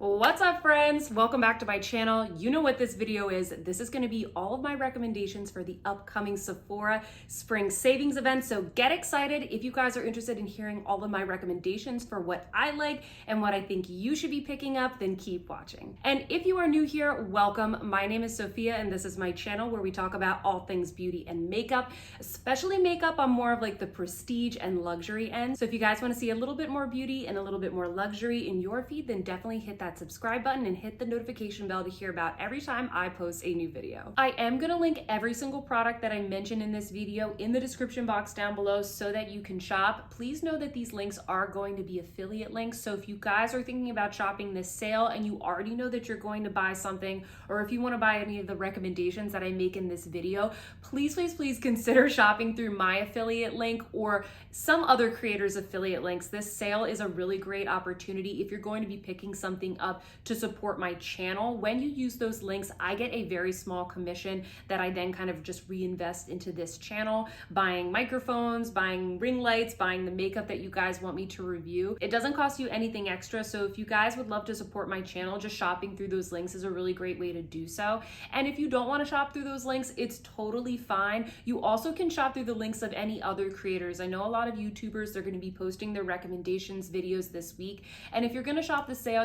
What's up, friends? Welcome back to my channel. You know what this video is. This is going to be all of my recommendations for the upcoming Sephora Spring Savings Event. So get excited. If you guys are interested in hearing all of my recommendations for what I like and what I think you should be picking up, then keep watching. And if you are new here, welcome. My name is Sophia and this is my channel where we talk about all things beauty and makeup, especially makeup on more of like the prestige and luxury end. So if you guys want to see a little bit more beauty and a little bit more luxury in your feed, then definitely hit that subscribe button and hit the notification bell to hear about every time I post a new video. I am going to link every single product that I mentioned in this video in the description box down below so that you can shop. Please know that these links are going to be affiliate links. So if you guys are thinking about shopping this sale and you already know that you're going to buy something, or if you want to buy any of the recommendations that I make in this video, please consider shopping through my affiliate link or some other creators' affiliate links. This sale is a really great opportunity if you're going to be picking something up to support my channel. When you use those links, I get a very small commission that I then kind of just reinvest into this channel, buying microphones, buying ring lights, buying the makeup that you guys want me to review. It doesn't cost you anything extra, so if you guys would love to support my channel, just shopping through those links is a really great way to do so. And if you don't want to shop through those links, it's totally fine. You also can shop through the links of any other creators. I know a lot of YouTubers, they're going to be posting their recommendations videos this week, and if you're going to shop the sale,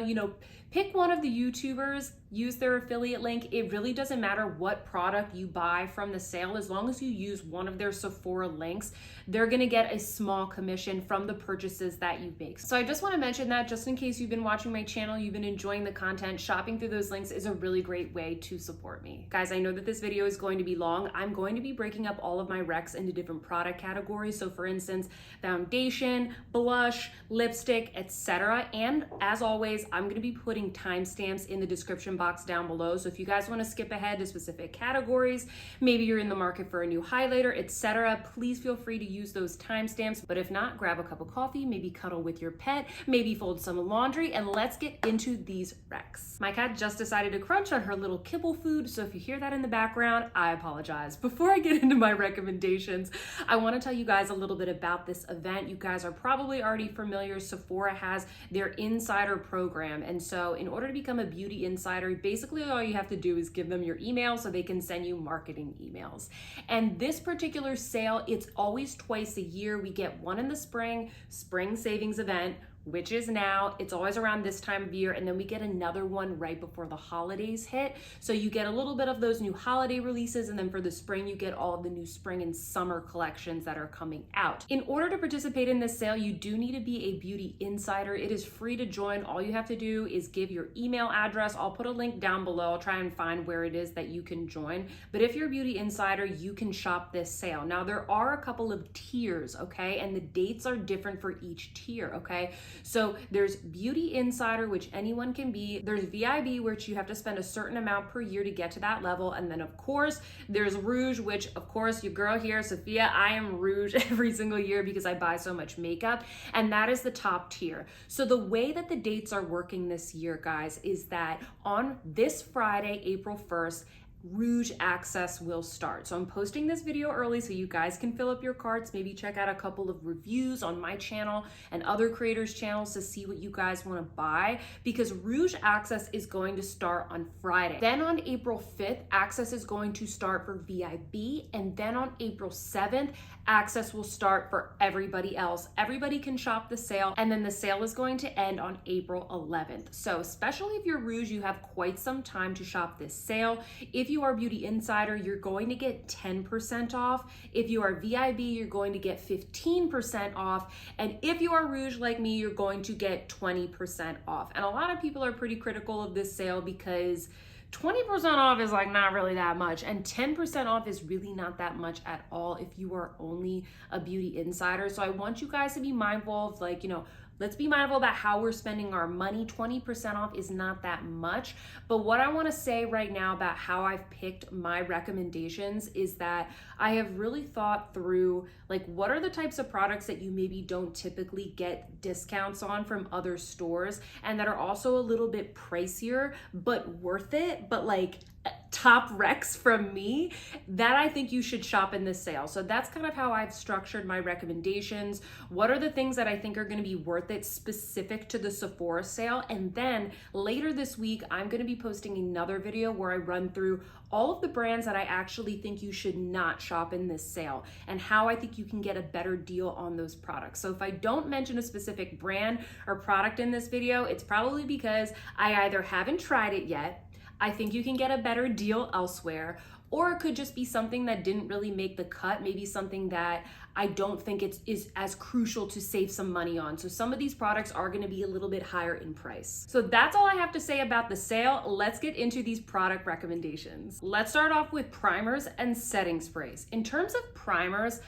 pick one of the YouTubers, use their affiliate link. It really doesn't matter what product you buy from the sale. As long as you use one of their Sephora links, they're gonna get a small commission from the purchases that you make. So I just wanna mention that just in case you've been watching my channel, you've been enjoying the content, shopping through those links is a really great way to support me. Guys, I know that this video is going to be long. I'm going to be breaking up all of my recs into different product categories. So for instance, foundation, blush, lipstick, etc. And as always, I'm gonna be putting timestamps in the description box down below. So if you guys want to skip ahead to specific categories, maybe you're in the market for a new highlighter, etc., please feel free to use those timestamps. But if not, grab a cup of coffee, maybe cuddle with your pet, maybe fold some laundry, and let's get into these recs. My cat just decided to crunch on her little kibble food, so if you hear that in the background, I apologize. Before I get into my recommendations, I want to tell you guys a little bit about this event. You guys are probably already familiar. Sephora has their insider program, and so in order to become a beauty insider, basically all you have to do is give them your email so they can send you marketing emails. And this particular sale, it's always twice a year. We get one in the spring savings event, which is now. It's always around this time of year, and then we get another one right before the holidays hit. So you get a little bit of those new holiday releases, and then for the spring, you get all of the new spring and summer collections that are coming out. In order to participate in this sale, you do need to be a beauty insider. It is free to join. All you have to do is give your email address. I'll put a link down below. I'll try and find where it is that you can join. But if you're a beauty insider, you can shop this sale. Now, there are a couple of tiers, okay? And the dates are different for each tier, okay? So there's Beauty Insider, which anyone can be. There's VIB, which you have to spend a certain amount per year to get to that level. And then of course, there's Rouge, which of course, your girl here, Sophia, I am Rouge every single year because I buy so much makeup. And that is the top tier. So the way that the dates are working this year, guys, is that on this Friday, April 1st, Rouge access will start. So I'm posting this video early so you guys can fill up your carts, maybe check out a couple of reviews on my channel and other creators' channels to see what you guys want to buy, because Rouge access is going to start on Friday. Then on April 5th, access is going to start for VIB, and then on April 7th, access will start for everybody else. Everybody can shop the sale, and then the sale is going to end on April 11th. So especially if you're Rouge, you have quite some time to shop this sale. If you are Beauty Insider, you're going to get 10% off. If you are VIB, you're going to get 15% off. And if you are Rouge like me, you're going to get 20% off. And a lot of people are pretty critical of this sale because 20% off is like not really that much, and 10% off is really not that much at all if you are only a beauty insider. So I want you guys to be mindful of, like, let's be mindful about how we're spending our money. 20% off is not that much. But what I want to say right now about how I've picked my recommendations is that I have really thought through, like, what are the types of products that you maybe don't typically get discounts on from other stores and that are also a little bit pricier but worth it, but like top recs from me that I think you should shop in this sale. So that's kind of how I've structured my recommendations. What are the things that I think are going to be worth it specific to the Sephora sale? And then later this week, I'm going to be posting another video where I run through all of the brands that I actually think you should not shop in this sale and how I think you can get a better deal on those products. So if I don't mention a specific brand or product in this video, it's probably because I either haven't tried it yet, I think you can get a better deal elsewhere, or it could just be something that didn't really make the cut, maybe something that I don't think is as crucial to save some money on. So some of these products are gonna be a little bit higher in price. So that's all I have to say about the sale. Let's get into these product recommendations. Let's start off with primers and setting sprays. In terms of primers,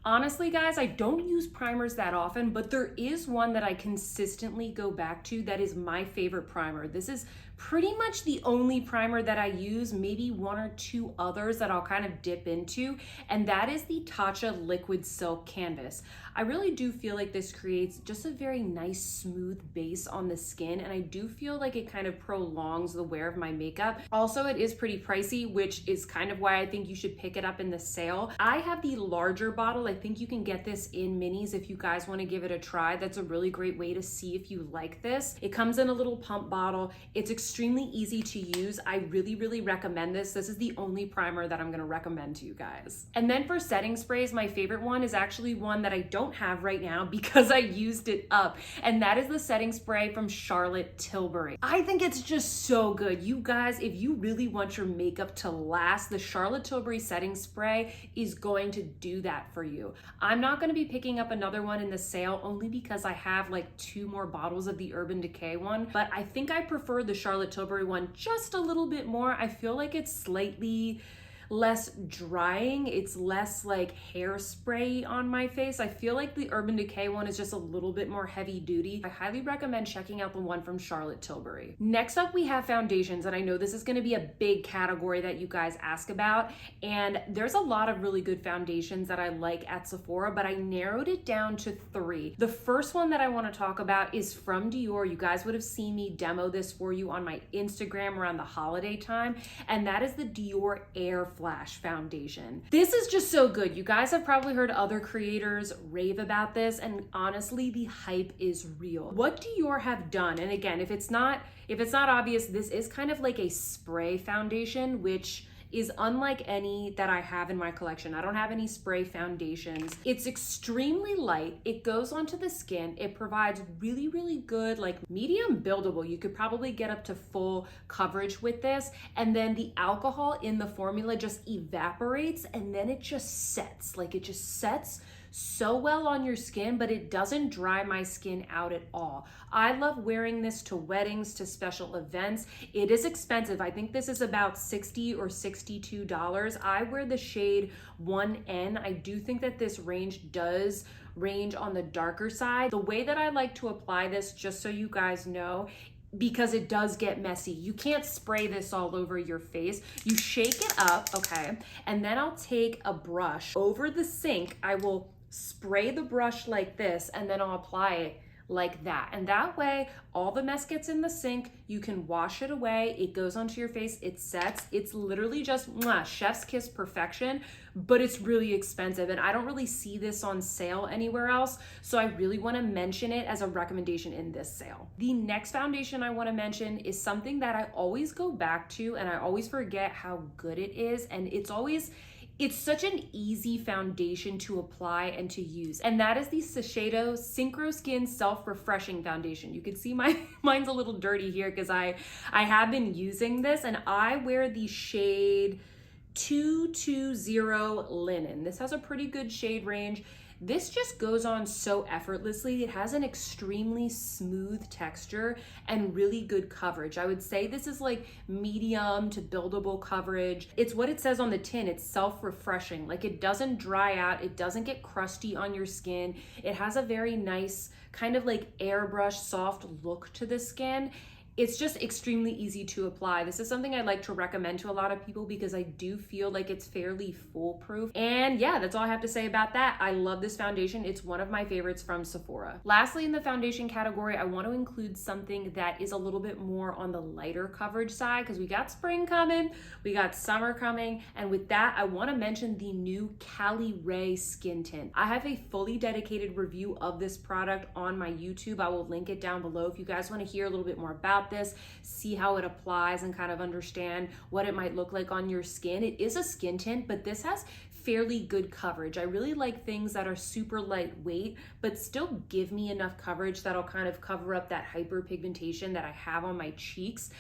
honestly, guys, I don't use primers that often, but there is one that I consistently go back to that is my favorite primer. This is pretty much the only primer that I use, maybe one or two others that I'll kind of dip into, and that is the Tatcha Liquid Silk Canvas. I really do feel like this creates just a very nice smooth base on the skin, and I do feel like it kind of prolongs the wear of my makeup. Also, it is pretty pricey, which is kind of why I think you should pick it up in the sale. I have the larger bottle. I think you can get this in minis if you guys want to give it a try. That's a really great way to see if you like this. It comes in a little pump bottle. It's extremely easy to use. I really recommend this. This is the only primer that I'm going to recommend to you guys. And then for setting sprays, my favorite one is actually one that I don't have right now because I used it up, and that is the setting spray from Charlotte Tilbury. I think it's just so good. You guys, if you really want your makeup to last, the Charlotte Tilbury setting spray is going to do that for you. I'm not going to be picking up another one in the sale only because I have like 2 more bottles of the Urban Decay one, but I think I prefer the Charlotte Tilbury one just a little bit more. I feel like it's slightly less drying. It's less like hairspray on my face. I feel like the Urban Decay one is just a little bit more heavy duty. I highly recommend checking out the one from Charlotte Tilbury. Next up, we have foundations, and I know this is going to be a big category that you guys ask about, and there's a lot of really good foundations that I like at Sephora, but I narrowed it down to 3. The first one that I want to talk about is from Dior. You guys would have seen me demo this for you on my Instagram around the holiday time, and that is the Dior Air Flash foundation. This is just so good. You guys have probably heard other creators rave about this, and honestly, the hype is real. What Dior have done, and again, if it's not obvious, this is kind of like a spray foundation, which is unlike any that I have in my collection. I don't have any spray foundations. It's extremely light. It goes onto the skin. It provides really good, like medium buildable. You could probably get up to full coverage with this. And then the alcohol in the formula just evaporates, and then it just sets. Like it just sets so well on your skin, but it doesn't dry my skin out at all. I love wearing this to weddings, to special events. It is expensive. I think this is about $60 or $62. I wear the shade 1N. I do think that this range does range on the darker side. The way that I like to apply this, just so you guys know, because it does get messy. You can't spray this all over your face. You shake it up, okay? And then I'll take a brush over the sink. I will spray the brush like this, and then I'll apply it like that. And that way, all the mess gets in the sink. You can wash it away. It goes onto your face. It sets. It's literally just chef's kiss perfection, but it's really expensive. And I don't really see this on sale anywhere else. So I really want to mention it as a recommendation in this sale. The next foundation I want to mention is something that I always go back to, and I always forget how good it is. And it's such an easy foundation to apply and to use. And that is the Eyeshadow Synchro Skin Self-Refreshing Foundation. You can see mine's a little dirty here because I have been using this, and I wear the shade 220 Linen. This has a pretty good shade range. This just goes on so effortlessly. It has an extremely smooth texture and really good coverage. I would say this is like medium to buildable coverage. It's what it says on the tin. It's self-refreshing. Like it doesn't dry out. It doesn't get crusty on your skin. It has a very nice kind of like airbrush soft look to the skin. It's just extremely easy to apply. This is something I like to recommend to a lot of people because I do feel like it's fairly foolproof. And yeah, that's all I have to say about that. I love this foundation. It's one of my favorites from Sephora. Lastly, in the foundation category, I want to include something that is a little bit more on the lighter coverage side because we got spring coming, we got summer coming, and with that, I want to mention the new Cali Ray Skin Tint. I have a fully dedicated review of this product on my YouTube. I will link it down below if you guys want to hear a little bit more about this, see how it applies, and kind of understand what it might look like on your skin. It is a skin tint, but this has fairly good coverage. I really like things that are super lightweight, but still give me enough coverage that'll kind of cover up that hyperpigmentation that I have on my cheeks.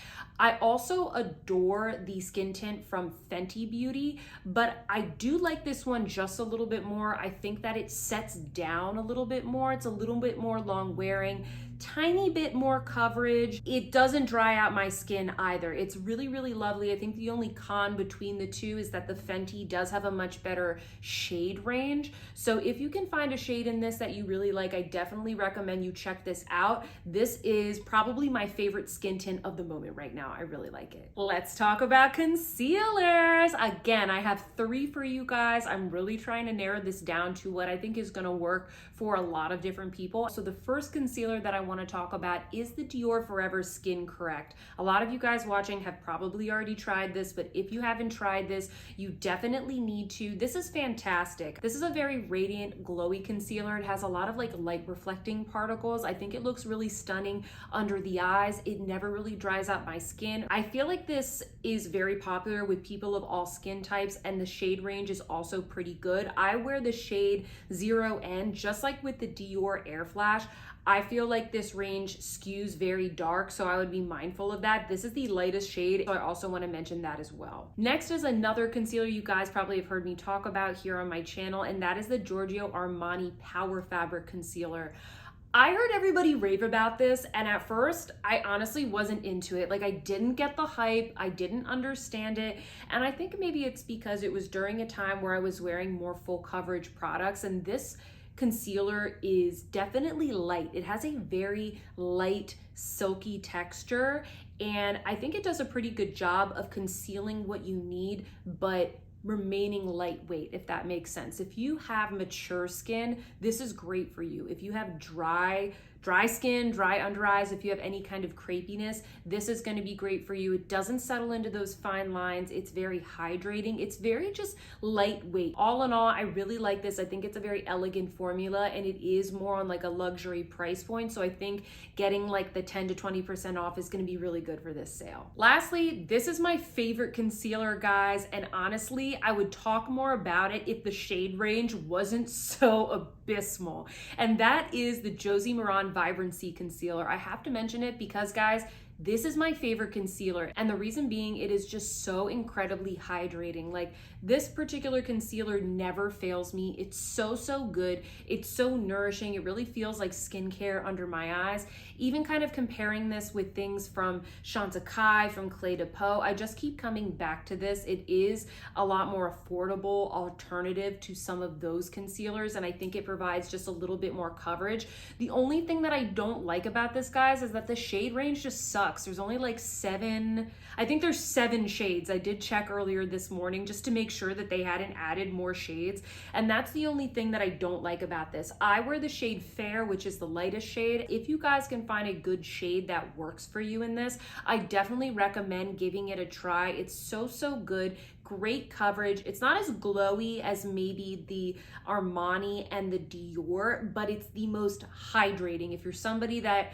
I also adore the skin tint from Fenty Beauty, but I do like this one just a little bit more. I think that it sets down a little bit more. It's a little bit more long wearing, tiny bit more coverage. It doesn't dry out my skin either. It's really, really lovely. I think the only con between the two is that the Fenty does have a much better shade range. So if you can find a shade in this that you really like, I definitely recommend you check this out. This is probably my favorite skin tint of the moment right now. I really like it. Let's talk about concealers. Again, I have 3 for you guys. I'm really trying to narrow this down to what I think is gonna work for a lot of different people. So the first concealer that I want to talk about is the Dior Forever Skin Correct. A lot of you guys watching have probably already tried this, but if you haven't tried this, you definitely need to. This is fantastic. This is a very radiant, glowy concealer. It has a lot of like light reflecting particles. I think it looks really stunning under the eyes. It never really dries out my skin. I feel like this is very popular with people of all skin types, and the shade range is also pretty good. I wear the shade 0N, just like with the Dior Air Flash. I feel like this range skews very dark, so I would be mindful of that. This is the lightest shade, so I also want to mention that as well. Next is another concealer you guys probably have heard me talk about here on my channel, and that is the Giorgio Armani Power Fabric Concealer. I heard everybody rave about this, and at first, I honestly wasn't into it. Like, I didn't get the hype, I didn't understand it, and I think maybe it's because it was during a time where I was wearing more full coverage products, and this concealer is definitely light. It has a very light, silky texture, and I think it does a pretty good job of concealing what you need, but remaining lightweight, if that makes sense. If you have mature skin, this is great for you. If you have dry skin, dry under eyes, if you have any kind of crepiness, this is going to be great for you. It doesn't settle into those fine lines. It's very hydrating. It's very just lightweight. All in all, I really like this. I think it's a very elegant formula, and it is more on like a luxury price point. So I think getting like the 10 to 20% off is going to be really good for this sale. Lastly, this is my favorite concealer, guys. And honestly, I would talk more about it if the shade range wasn't so abysmal. And that is the Josie Maran Vibrancy Concealer. I have to mention it because, guys, this is my favorite concealer, and the reason being, it is just so incredibly hydrating. Like, this particular concealer never fails me. It's so good. It's so nourishing. It really feels like skincare under my eyes. Even kind of comparing this with things from Chantecaille, from Clé de Peau, I just keep coming back to this. It is a lot more affordable alternative to some of those concealers, and I think it provides just a little bit more coverage. The only thing that I don't like about this, guys, is that the shade range just sucks. There's only like 7, I think there's 7 shades. I did check earlier this morning just to make sure that they hadn't added more shades, and that's the only thing that I don't like about this. I wear the shade Fair, which is the lightest shade. If you guys can find a good shade that works for you in this, I definitely recommend giving it a try. It's so good. Great coverage. It's not as glowy as maybe the Armani and the Dior, but it's the most hydrating. If you're somebody that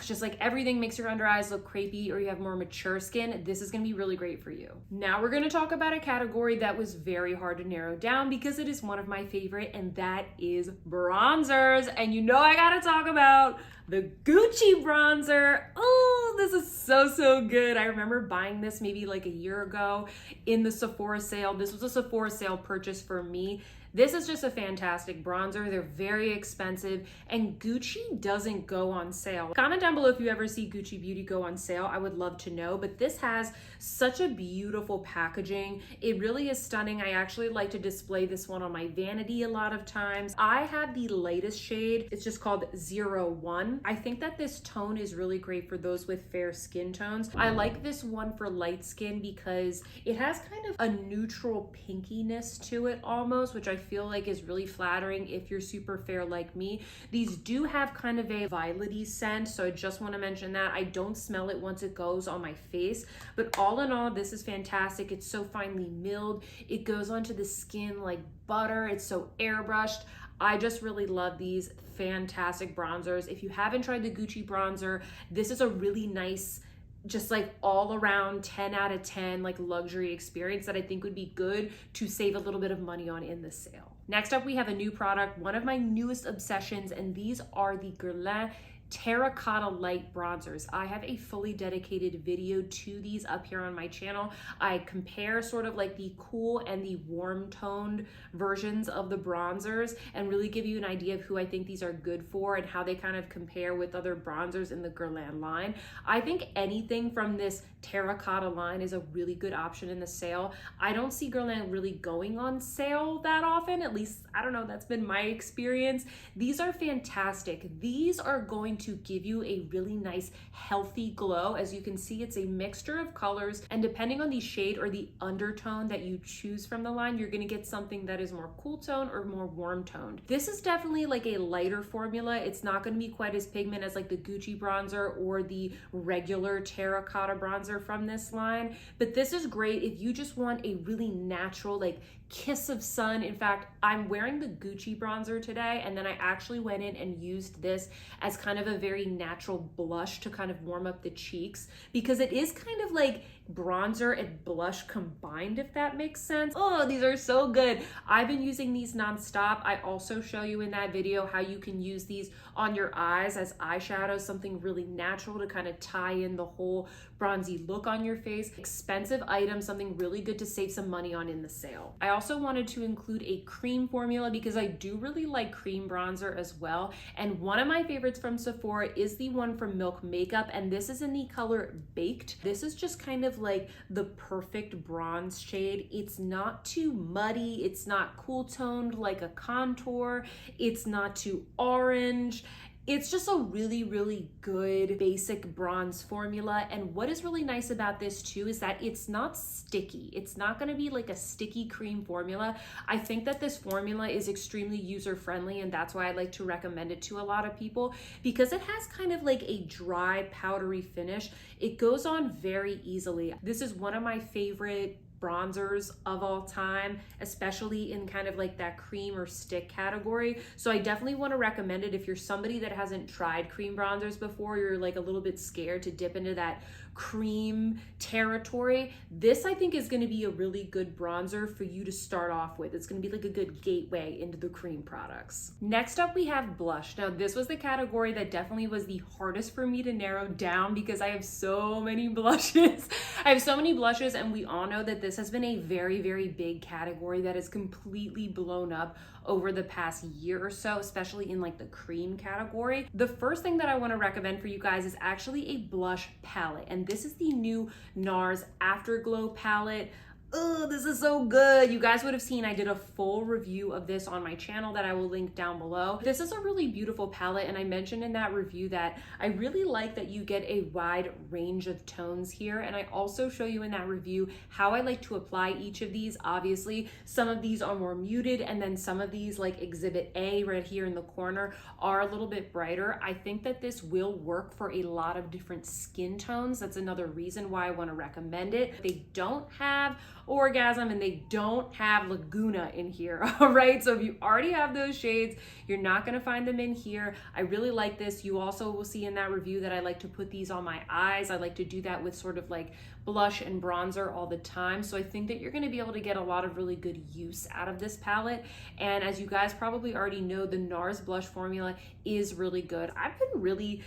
just like everything makes your under eyes look crepey, or you have more mature skin, this is gonna be really great for you. Now we're gonna talk about a category that was very hard to narrow down because it is one of my favorite, and that is bronzers. And you know I gotta talk about the Gucci bronzer. Oh, this is so good. I remember buying this maybe like a year ago in the Sephora sale. This was a Sephora sale purchase for me. This is just a fantastic bronzer. They're very expensive, and Gucci doesn't go on sale. Comment down below if you ever see Gucci Beauty go on sale. I would love to know, but this has such a beautiful packaging. It really is stunning. I actually like to display this one on my vanity a lot of times. I have the latest shade. It's just called 01. I think that this tone is really great for those with fair skin tones. I like this one for light skin because it has kind of a neutral pinkiness to it almost, which I feel like is really flattering if you're super fair like me. These do have kind of a violety scent, so I just want to mention that. I don't smell it once it goes on my face, but all in all, this is fantastic. It's so finely milled. It goes onto the skin like butter. It's so airbrushed. I just really love these fantastic bronzers. If you haven't tried the Gucci bronzer, this is a really nice, just like all around 10 out of 10 like luxury experience that I think would be good to save a little bit of money on in the sale. Next up, we have a new product, one of my newest obsessions, and these are the Guerlain Terracotta Light Bronzers. I have a fully dedicated video to these up here on my channel. I compare sort of like the cool and the warm toned versions of the bronzers and really give you an idea of who I think these are good for and how they kind of compare with other bronzers in the Guerlain line. I think anything from this terracotta line is a really good option in the sale. I don't see Guerlain really going on sale that often, at least I don't know, that's been my experience. These are fantastic. These are going to give you a really nice healthy glow. As you can see, it's a mixture of colors, and depending on the shade or the undertone that you choose from the line, you're going to get something that is more cool tone or more warm toned. This is definitely like a lighter formula. It's not going to be quite as pigment as like the Gucci bronzer or the regular terracotta bronzer from this line, but this is great if you just want a really natural like kiss of sun. In fact, I'm wearing the Gucci bronzer today, and then I actually went in and used this as kind of a very natural blush to kind of warm up the cheeks, because it is kind of like bronzer and blush combined, if that makes sense. Oh, these are so good. I've been using these nonstop. I also show you in that video how you can use these on your eyes as eyeshadow, something really natural to kind of tie in the whole bronzy look on your face. Expensive item, something really good to save some money on in the sale. I also wanted to include a cream formula because I do really like cream bronzer as well. And one of my favorites from Sephora is the one from Milk Makeup, and this is in the color Baked. This is just kind of like the perfect bronze shade. It's not too muddy. It's not cool toned like a contour. It's not too orange. It's just a really, really good basic bronze formula. And what is really nice about this too is that it's not sticky. It's not going to be like a sticky cream formula. I think that this formula is extremely user-friendly, and that's why I like to recommend it to a lot of people, because it has kind of like a dry, powdery finish. It goes on very easily. This is one of my favorite bronzers of all time, especially in kind of like that cream or stick category. So I definitely want to recommend it if you're somebody that hasn't tried cream bronzers before, you're like a little bit scared to dip into that cream territory. This I think is going to be a really good bronzer for you to start off with. It's going to be like a good gateway into the cream products. Next up, we have blush. Now this was the category that definitely was the hardest for me to narrow down because I have so many blushes. I have so many blushes, and we all know that this has been a very, very big category that has completely blown up over the past year or so, especially in like the cream category. The first thing that I want to recommend for you guys is actually a blush palette, and this is the new NARS Afterglow palette. Oh, this is so good. You guys would have seen I did a full review of this on my channel that I will link down below. This is a really beautiful palette, and I mentioned in that review that I really like that you get a wide range of tones here, and I also show you in that review how I like to apply each of these. Obviously, some of these are more muted, and then some of these, like Exhibit A right here in the corner, are a little bit brighter. I think that this will work for a lot of different skin tones. That's another reason why I want to recommend it. They don't have Orgasm and they don't have Laguna in here, all right? So if you already have those shades, you're not gonna find them in here. I really like this. You also will see in that review that I like to put these on my eyes. I like to do that with sort of like blush and bronzer all the time. So I think that you're gonna be able to get a lot of really good use out of this palette. And as you guys probably already know, the NARS blush formula is really good. I've been really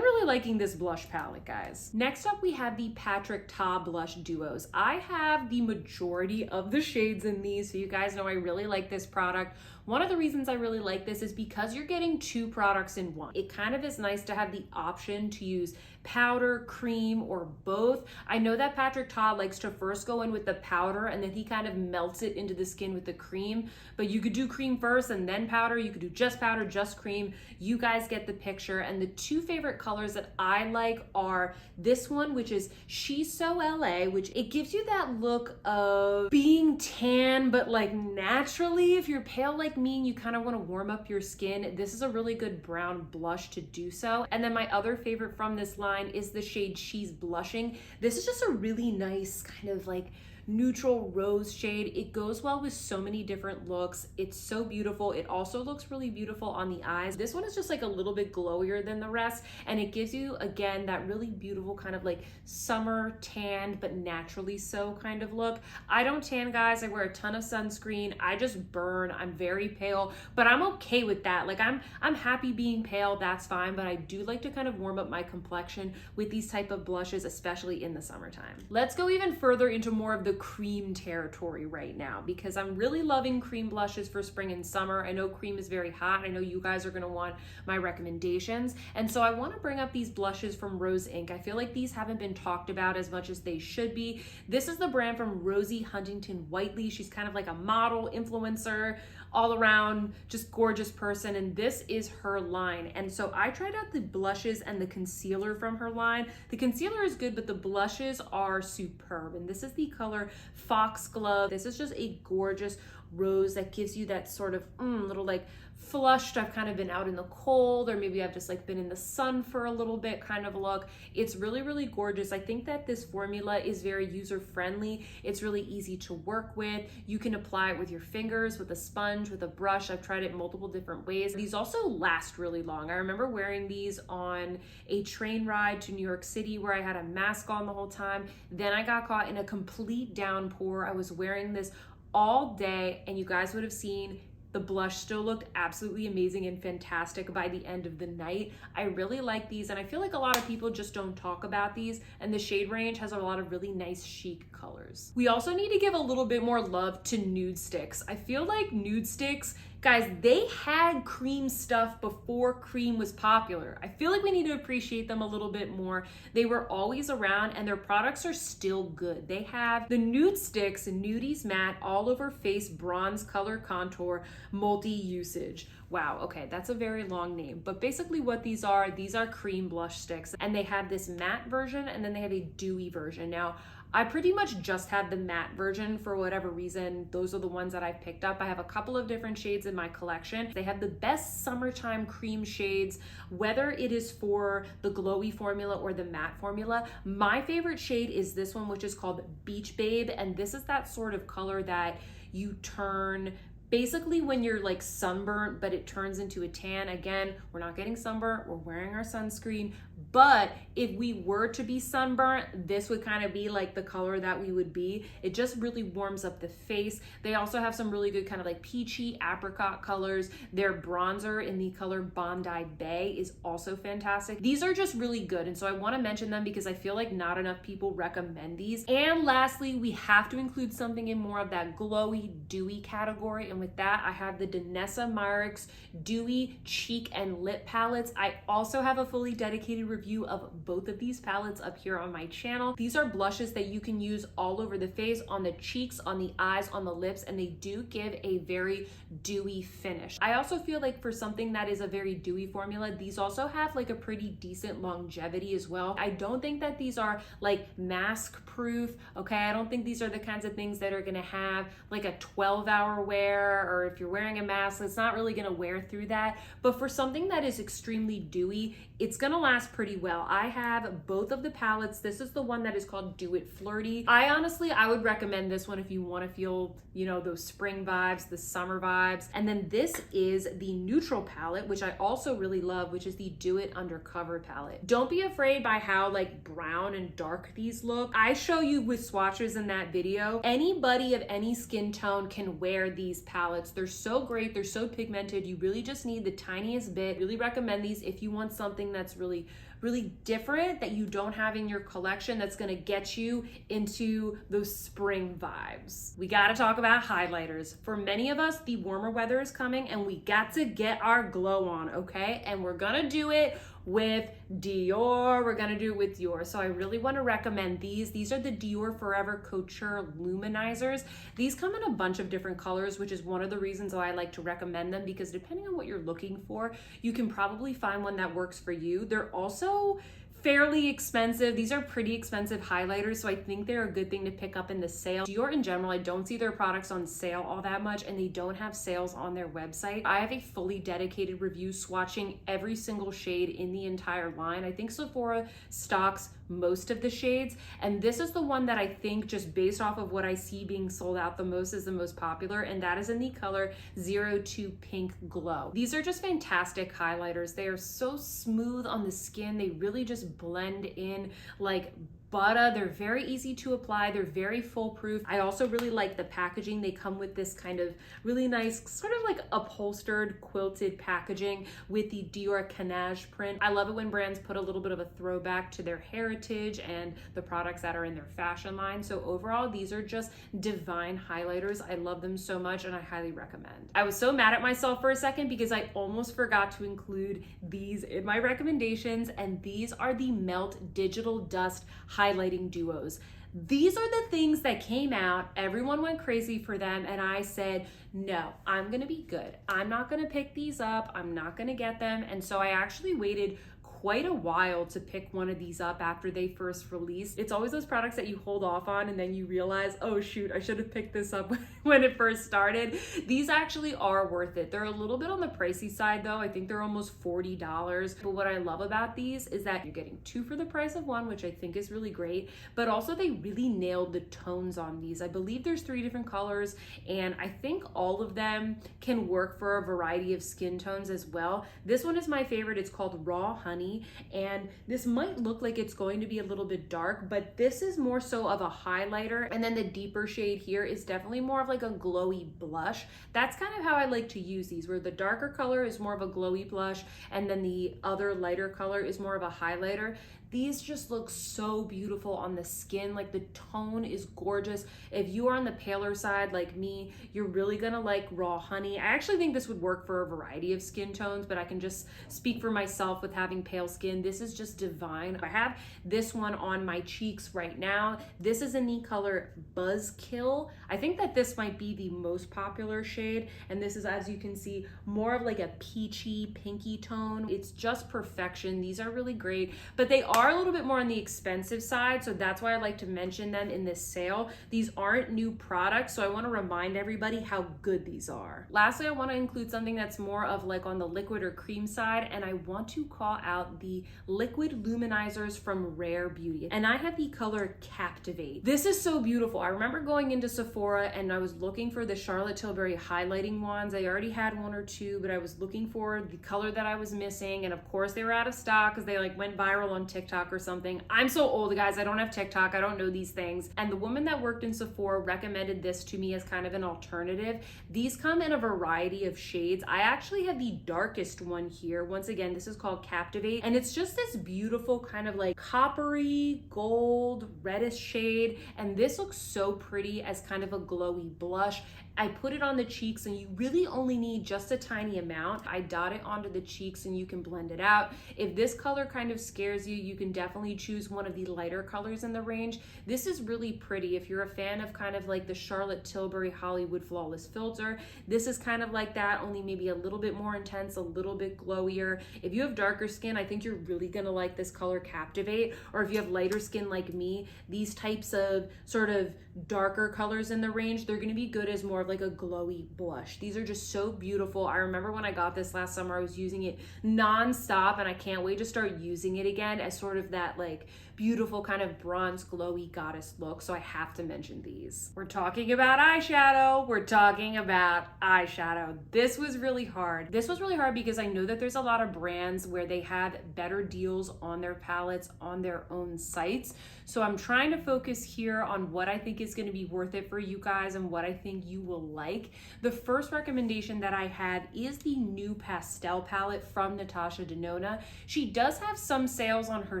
liking this blush palette, guys. Next up, we have the Patrick Ta blush duos. I have the majority majority of the shades in these. So you guys know I really like this product. One of the reasons I really like this is because you're getting 2 products in one. It kind of is nice to have the option to use powder, cream, or both. I know that Patrick Ta likes to first go in with the powder and then he kind of melts it into the skin with the cream, but you could do cream first and then powder. You could do just powder, just cream. You guys get the picture. And the 2 favorite colors that I like are this one, which is She's So LA, which it gives you that look of being tan, but like naturally. If you're pale like me and you kind of want to warm up your skin, this is a really good brown blush to do so. And then my other favorite from this line is the shade She's Blushing. This is just a really nice kind of like neutral rose shade. It goes well with so many different looks. It's so beautiful. It also looks really beautiful on the eyes. This one is just like a little bit glowier than the rest, and it gives you again that really beautiful kind of like summer tanned but naturally so kind of look. I don't tan, guys. I wear a ton of sunscreen. I just burn. I'm very pale, but I'm okay with that. Like I'm happy being pale. That's fine, but I do like to kind of warm up my complexion with these type of blushes, especially in the summertime. Let's go even further into more of the cream territory right now, because I'm really loving cream blushes for spring and summer. I know cream is very hot. I know you guys are going to want my recommendations, and so I want to bring up these blushes from Rose Inc. I feel like these haven't been talked about as much as they should be. This is the brand from Rosie Huntington Whiteley. She's kind of like a model, influencer, all around just gorgeous person, and this is her line. And so I tried out the blushes and the concealer from her line. The concealer is good, but the blushes are superb, and this is the color Foxglove. This is just a gorgeous rose that gives you that sort of little like flushed, I've kind of been out in the cold, or maybe I've just like been in the sun for a little bit kind of look. It's really, really gorgeous. I think that this formula is very user friendly. It's really easy to work with. You can apply it with your fingers, with a sponge, with a brush. I've tried it multiple different ways. These also last really long. I remember wearing these on a train ride to New York City where I had a mask on the whole time. Then I got caught in a complete downpour. I was wearing this all day, and you guys would have seen the blush still looked absolutely amazing and fantastic by the end of the night. I really like these, and I feel like a lot of people just don't talk about these, and the shade range has a lot of really nice chic colors. We also need to give a little bit more love to nude sticks. I feel like nude sticks, guys, they had cream stuff before cream was popular. I feel like we need to appreciate them a little bit more. They were always around, and their products are still good. They have the nude sticks, Nudies Matte All Over Face Bronze Color Contour Multi-Usage. Wow, okay, that's a very long name, but basically what these are cream blush sticks, and they have this matte version and then they have a dewy version. Now, I pretty much just have the matte version for whatever reason. Those are the ones that I've picked up. I have a couple of different shades in my collection. They have the best summertime cream shades, whether it is for the glowy formula or the matte formula. My favorite shade is this one, which is called Beach Babe, and this is that sort of color that you turn basically when you're like sunburnt, but it turns into a tan. Again, we're not getting sunburnt, we're wearing our sunscreen, but if we were to be sunburnt, this would kind of be like the color that we would be. It just really warms up the face. They also have some really good kind of like peachy apricot colors. Their bronzer in the color Bondi Bay is also fantastic. These are just really good, and so I want to mention them because I feel like not enough people recommend these. And lastly, we have to include something in more of that glowy, dewy category, and with that, I have the Danessa Myricks Dewy Cheek and Lip Palettes. I also have a fully dedicated review of both of these palettes up here on my channel. These are blushes that you can use all over the face, on the cheeks, on the eyes, on the lips, and they do give a very dewy finish. I also feel like for something that is a very dewy formula, these also have like a pretty decent longevity as well. I don't think that these are like mask proof, okay? I don't think these are the kinds of things that are gonna have like a 12-hour wear, or if you're wearing a mask, it's not really gonna wear through that. But for something that is extremely dewy, it's gonna last pretty well. I have both of the palettes. This is the one that is called Do It Flirty. I would recommend this one if you wanna feel, you know, those spring vibes, the summer vibes. And then this is the neutral palette, which I also really love, which is the Do It Undercover palette. Don't be afraid by how like brown and dark these look. I show you with swatches in that video. Anybody of any skin tone can wear these palettes. They're so great. They're so pigmented. You really just need the tiniest bit. Really recommend these if you want something that's really really different that you don't have in your collection that's gonna get you into those spring vibes. We gotta talk about highlighters. For many of us, the warmer weather is coming and we got to get our glow on, okay? And we're gonna do it with Dior. We're gonna do it with Dior. So I really want to recommend these. These are the Dior Forever Couture Luminizers. These come in a bunch of different colors, which is one of the reasons why I like to recommend them, because depending on what you're looking for, you can probably find one that works for you. They're also fairly expensive. These are pretty expensive highlighters, so I think they're a good thing to pick up in the sale. Dior in general, I don't see their products on sale all that much, and they don't have sales on their website. I have a fully dedicated review swatching every single shade in the entire line. I think Sephora stocks most of the shades, and this is the one that I think, just based off of what I see being sold out the most, is the most popular, and that is in the color 02 Pink Glow. These are just fantastic highlighters. They are so smooth on the skin. They really just blend in like butter. They're very easy to apply. They're very foolproof. I also really like the packaging. They come with this kind of really nice, sort of like upholstered, quilted packaging with the Dior Canage print. I love it when brands put a little bit of a throwback to their heritage and the products that are in their fashion line. So overall, these are just divine highlighters. I love them so much and I highly recommend. I was so mad at myself for a second because I almost forgot to include these in my recommendations, and these are the Melt Digital Dust highlighting duos. These are the things that came out. Everyone went crazy for them, and I said, no, I'm gonna be good. I'm not gonna pick these up. I'm not gonna get them. And so I actually waited quite a while to pick one of these up after they first released. It's always those products that you hold off on and then you realize, oh shoot, I should have picked this up when it first started. These actually are worth it. They're a little bit on the pricey side though. I think they're almost $40. But what I love about these is that you're getting two for the price of one, which I think is really great. But also they really nailed the tones on these. I believe there's 3 different colors, and I think all of them can work for a variety of skin tones as well. This one is my favorite. It's called Raw Honey. And this might look like it's going to be a little bit dark, but this is more so of a highlighter. And then the deeper shade here is definitely more of like a glowy blush. That's kind of how I like to use these, where the darker color is more of a glowy blush and then the other lighter color is more of a highlighter. These just look so beautiful on the skin. Like the tone is gorgeous. If you are on the paler side like me, you're really gonna like Raw Honey. I actually think this would work for a variety of skin tones, but I can just speak for myself with having pale skin. This is just divine. I have this one on my cheeks right now. This is in the color Buzzkill. I think that this might be the most popular shade, and this is, as you can see, more of like a peachy, pinky tone. It's just perfection. These are really great, but they are a little bit more on the expensive side, so that's why I like to mention them in this sale. These aren't new products, so I want to remind everybody how good these are. Lastly, I want to include something that's more of like on the liquid or cream side, and I want to call out the liquid luminizers from Rare Beauty, and I have the color Captivate. This is so beautiful. I remember going into Sephora and I was looking for the Charlotte Tilbury highlighting wands. I already had 1 or 2, but I was looking for the color that I was missing, and of course they were out of stock because they like went viral on TikTok or something. I'm so old, guys. I don't have TikTok. I don't know these things. And the woman that worked in Sephora recommended this to me as kind of an alternative. These come in a variety of shades. I actually have the darkest one here. Once again, this is called Captivate, and it's just this beautiful kind of like coppery gold reddish shade, and this looks so pretty as kind of a glowy blush. I put it on the cheeks, and you really only need just a tiny amount. I dot it onto the cheeks and you can blend it out. If this color kind of scares you, you can definitely choose one of the lighter colors in the range. This is really pretty. If you're a fan of kind of like the Charlotte Tilbury Hollywood Flawless Filter, this is kind of like that, only maybe a little bit more intense, a little bit glowier. If you have darker skin, I think you're really gonna like this color Captivate. Or if you have lighter skin like me, these types of sort of darker colors in the range, they're gonna be good as more of like a glowy blush. These are just so beautiful. I remember when I got this last summer, I was using it non-stop, and I can't wait to start using it again as sort of that like beautiful kind of bronze glowy goddess look, so I have to mention these. We're talking about eyeshadow. We're talking about eyeshadow. This was really hard. This was really hard because I know that there's a lot of brands where they have better deals on their palettes on their own sites. So I'm trying to focus here on what I think is going to be worth it for you guys and what I think you will like. The first recommendation that I have is the new pastel palette from Natasha Denona. She does have some sales on her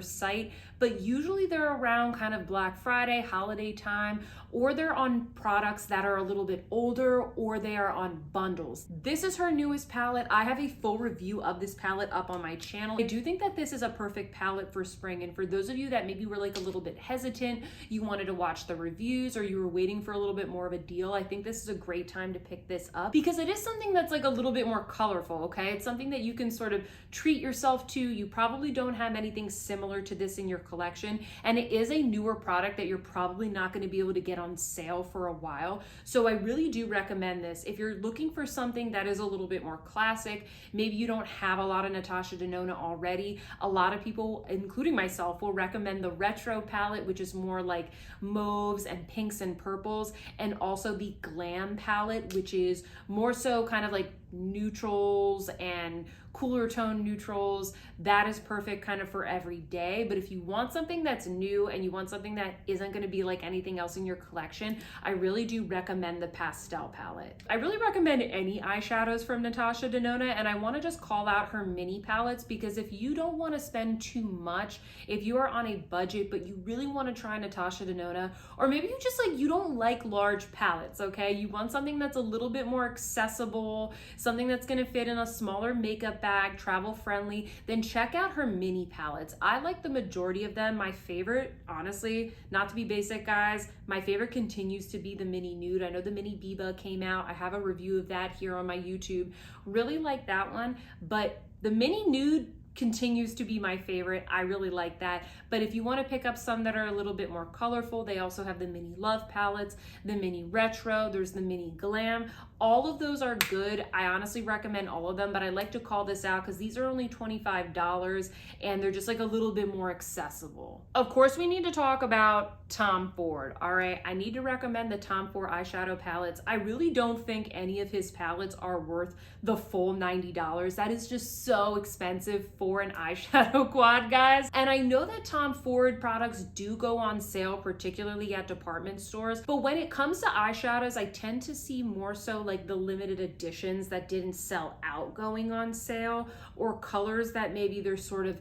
site, but usually they're around kind of Black Friday, holiday time, or they're on products that are a little bit older, or they are on bundles. This is her newest palette. I have a full review of this palette up on my channel. I do think that this is a perfect palette for spring, and for those of you that maybe were like a little bit hesitant, you wanted to watch the reviews, or you were waiting for a little bit more of a deal, I think this is a great time to pick this up because it is something that's like a little bit more colorful, okay? It's something that you can sort of treat yourself to. You probably don't have anything similar to this in your collection, and it is a newer product that you're probably not going to be able to get on sale for a while. So I really do recommend this. If you're looking for something that is a little bit more classic, maybe you don't have a lot of Natasha Denona already, a lot of people, including myself, will recommend the retro palette, which is more like mauves and pinks and purples, and also the glam palette, which is more so kind of like neutrals and cooler tone neutrals. That is perfect kind of for every day. But if you want something that's new and you want something that isn't going to be like anything else in your collection, I really do recommend the pastel palette. I really recommend any eyeshadows from Natasha Denona, and I want to just call out her mini palettes because if you don't want to spend too much, if you are on a budget but you really want to try Natasha Denona, or maybe you just like, you don't like large palettes, okay? You want something that's a little bit more accessible, something that's going to fit in a smaller makeup bag, travel friendly, then check out her mini palettes. I like the majority of them. My favorite, honestly, not to be basic guys, my favorite continues to be the mini nude. I know the mini Biba came out. I have a review of that here on my YouTube. Really like that one, but the mini nude continues to be my favorite. I really like that. But if you want to pick up some that are a little bit more colorful, they also have the mini love palettes, the mini retro, there's the mini glam. All of those are good. I honestly recommend all of them, but I like to call this out because these are only $25 and they're just like a little bit more accessible. Of course, we need to talk about Tom Ford. All right, I need to recommend the Tom Ford eyeshadow palettes. I really don't think any of his palettes are worth the full $90. That is just so expensive for an eyeshadow quad, guys. And I know that Tom Ford products do go on sale, particularly at department stores, but when it comes to eyeshadows, I tend to see more so like the limited editions that didn't sell out going on sale, or colors that maybe they're sort of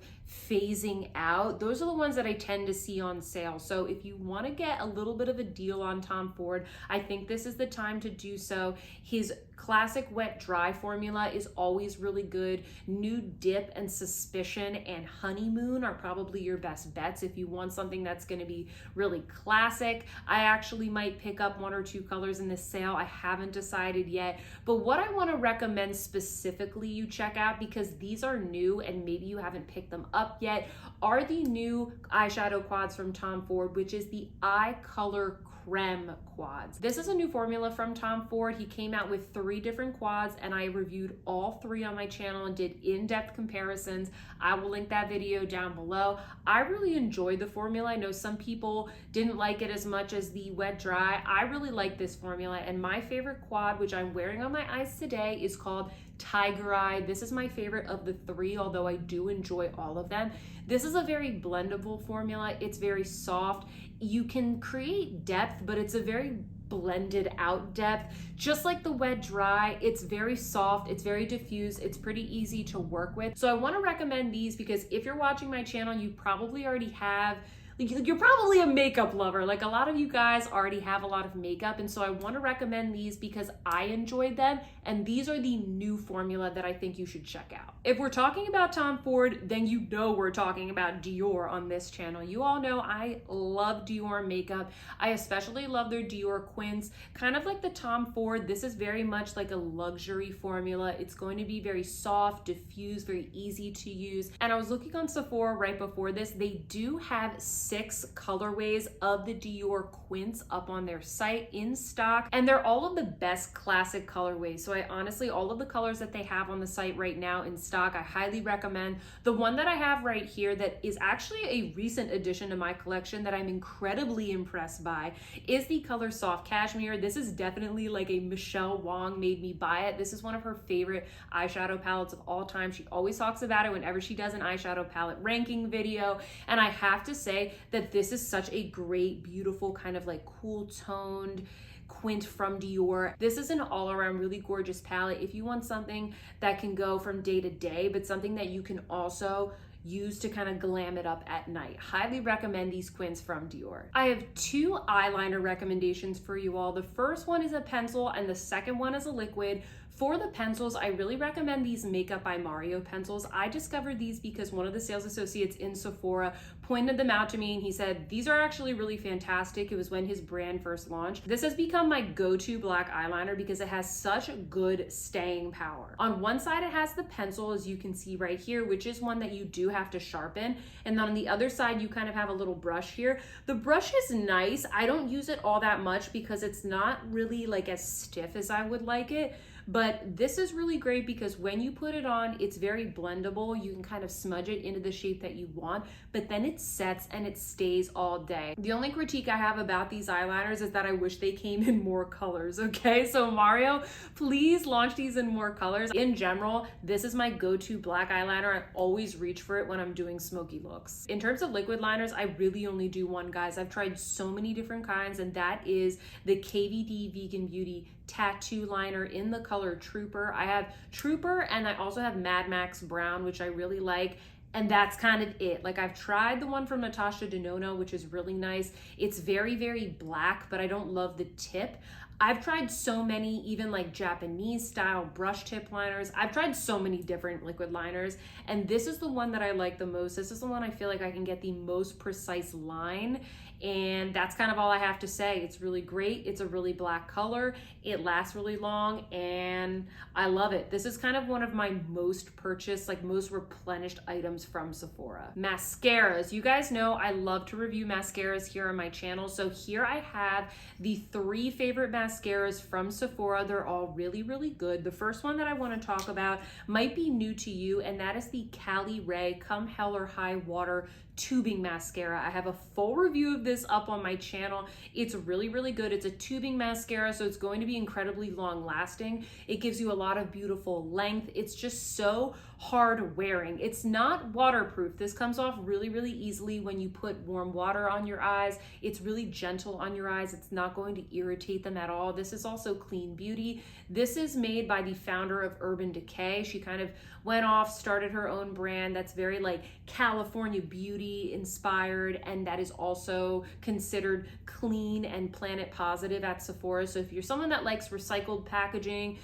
phasing out. Those are the ones that I tend to see on sale. So if you want to get a little bit of a deal on Tom Ford, I think this is the time to do so. His classic wet dry formula is always really good. Nude Dip and Suspicion and Honeymoon are probably your best bets if you want something that's going to be really classic. I actually might pick up one or two colors in this sale. I haven't decided yet, but what I want to recommend specifically you check out, because these are new and maybe you haven't picked them up yet, are the new eyeshadow quads from Tom Ford, which is the Eye Color Creme quads. This is a new formula from Tom Ford. He came out with 3 different quads and I reviewed all 3 on my channel and did in-depth comparisons. I will link that video down below. I really enjoyed the formula. I know some people didn't like it as much as the wet dry. I really like this formula, and my favorite quad, which I'm wearing on my eyes today, is called Tiger Eye. This is my favorite of the 3, although I do enjoy all of them. This is a very blendable formula. It's very soft. You can create depth, but it's a very blended out depth. Just like the wet dry, it's very soft, it's very diffuse, it's pretty easy to work with. So I want to recommend these because if you're watching my channel, you probably already have, you're probably a makeup lover. Like a lot of you guys already have a lot of makeup, and so I want to recommend these because I enjoyed them, and these are the new formula that I think you should check out. If we're talking about Tom Ford, then you know we're talking about Dior on this channel. You all know I love Dior makeup. I especially love their Dior Quints. Kind of like the Tom Ford, this is very much like a luxury formula. It's going to be very soft, diffuse, very easy to use. And I was looking on Sephora right before this. They do have 6 colorways of the Dior Quince up on their site in stock, and they're all of the best classic colorways. So I honestly, all of the colors that they have on the site right now in stock, I highly recommend. The one that I have right here that is actually a recent addition to my collection that I'm incredibly impressed by is the color Soft Cashmere. This is definitely like a Michelle Wong made me buy it. This is one of her favorite eyeshadow palettes of all time. She always talks about it whenever she does an eyeshadow palette ranking video, and I have to say that this is such a great, beautiful, kind of like cool toned Quint from Dior. This is an all-around really gorgeous palette if you want something that can go from day to day, but something that you can also use to kind of glam it up at night. Highly recommend these Quints from Dior. I have 2 eyeliner recommendations for you all. The first one is a pencil and the second one is a liquid. For the pencils, I really recommend these Makeup by Mario pencils. I discovered these because one of the sales associates in Sephora pointed them out to me and he said, these are actually really fantastic. It was when his brand first launched. This has become my go-to black eyeliner because it has such good staying power. On one side, it has the pencil, as you can see right here, which is one that you do have to sharpen. And then on the other side, you kind of have a little brush here. The brush is nice. I don't use it all that much because it's not really like as stiff as I would like it. But this is really great because when you put it on, it's very blendable. You can kind of smudge it into the shape that you want, but then it sets and it stays all day. The only critique I have about these eyeliners is that I wish they came in more colors, okay? So Mario, please launch these in more colors. In general, this is my go-to black eyeliner. I always reach for it when I'm doing smoky looks. In terms of liquid liners, I really only do one, guys. I've tried so many different kinds, and that is the KVD Vegan Beauty Tattoo Liner in the color Trooper. I have Trooper and I also have Mad Max Brown, which I really like. And that's kind of it. Like, I've tried the one from Natasha Denona, which is really nice. It's very, very black, but I don't love the tip. I've tried so many, even like Japanese style brush tip liners. I've tried so many different liquid liners, and this is the one that I like the most. This is the one I feel like I can get the most precise line, and that's kind of all I have to say. It's really great. It's a really black color. It lasts really long, and I love it. This is kind of one of my most purchased, like most replenished items from Sephora. Mascaras. You guys know I love to review mascaras here on my channel, so here I have the 3 favorite mascaras from Sephora. They're all really, really good. The first one that I want to talk about might be new to you, and that is the Cali Ray Come Hell or High Water tubing mascara. I have a full review of this up on my channel. It's really, really good. It's a tubing mascara, so it's going to be incredibly long lasting. It gives you a lot of beautiful length. It's just so hard wearing. It's not waterproof. This comes off really, really easily when you put warm water on your eyes. It's really gentle on your eyes. It's not going to irritate them at all. This is also clean beauty. This is made by the founder of Urban Decay. She kind of went off, started her own brand that's very like California beauty inspired, and that is also considered clean and planet positive at Sephora. So if you're someone that likes recycled packaging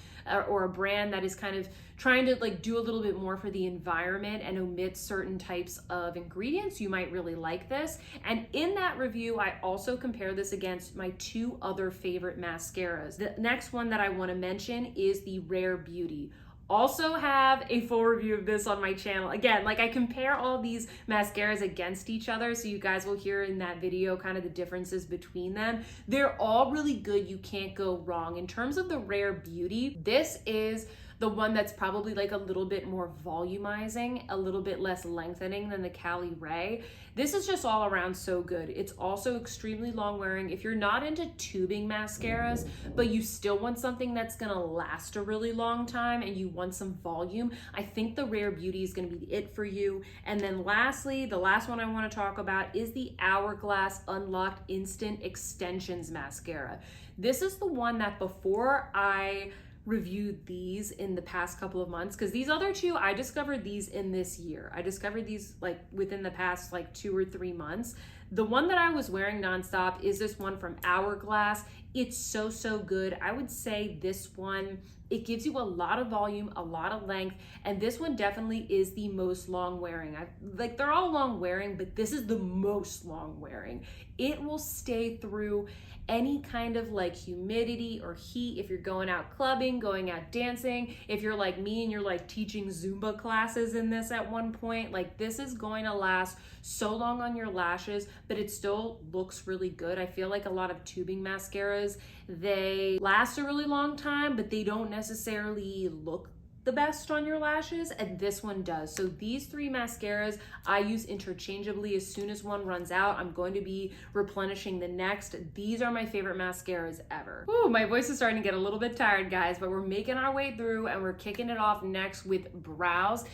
or a brand that is kind of trying to like do a little bit more for the environment and omit certain types of ingredients, you might really like this. And in that review, I also compare this against my 2 other favorite mascaras. The next one that I want to mention is the Rare Beauty. Also have a full review of this on my channel. Again, like I compare all these mascaras against each other, so you guys will hear in that video kind of the differences between them. They're all really good. You can't go wrong. In terms of the Rare Beauty, this is the one that's probably like a little bit more volumizing, a little bit less lengthening than the Cali Ray. This is just all around so good. It's also extremely long wearing. If you're not into tubing mascaras, but you still want something that's gonna last a really long time and you want some volume, I think the Rare Beauty is gonna be it for you. And then lastly, the last one I wanna talk about is the Hourglass Unlocked Instant Extensions Mascara. This is the one that before I reviewed these in the past couple of months, because these other 2, I discovered these in this year. I discovered these like within the past like 2 or 3 months. The one that I was wearing nonstop is this one from Hourglass. It's so, so good. I would say this one, it gives you a lot of volume, a lot of length, and this one definitely is the most long wearing. Like they're all long wearing, but this is the most long wearing. It will stay through any kind of like humidity or heat, if you're going out clubbing, going out dancing, if you're like me and you're like teaching Zumba classes in this at one point, like this is going to last so long on your lashes, but it still looks really good. I feel like a lot of tubing mascaras, they last a really long time, but they don't necessarily look the best on your lashes, and this one does. So these three mascaras I use interchangeably. As soon as one runs out, I'm going to be replenishing the next. These are my favorite mascaras ever. Ooh, my voice is starting to get a little bit tired, guys, but we're making our way through and we're kicking it off next with brows.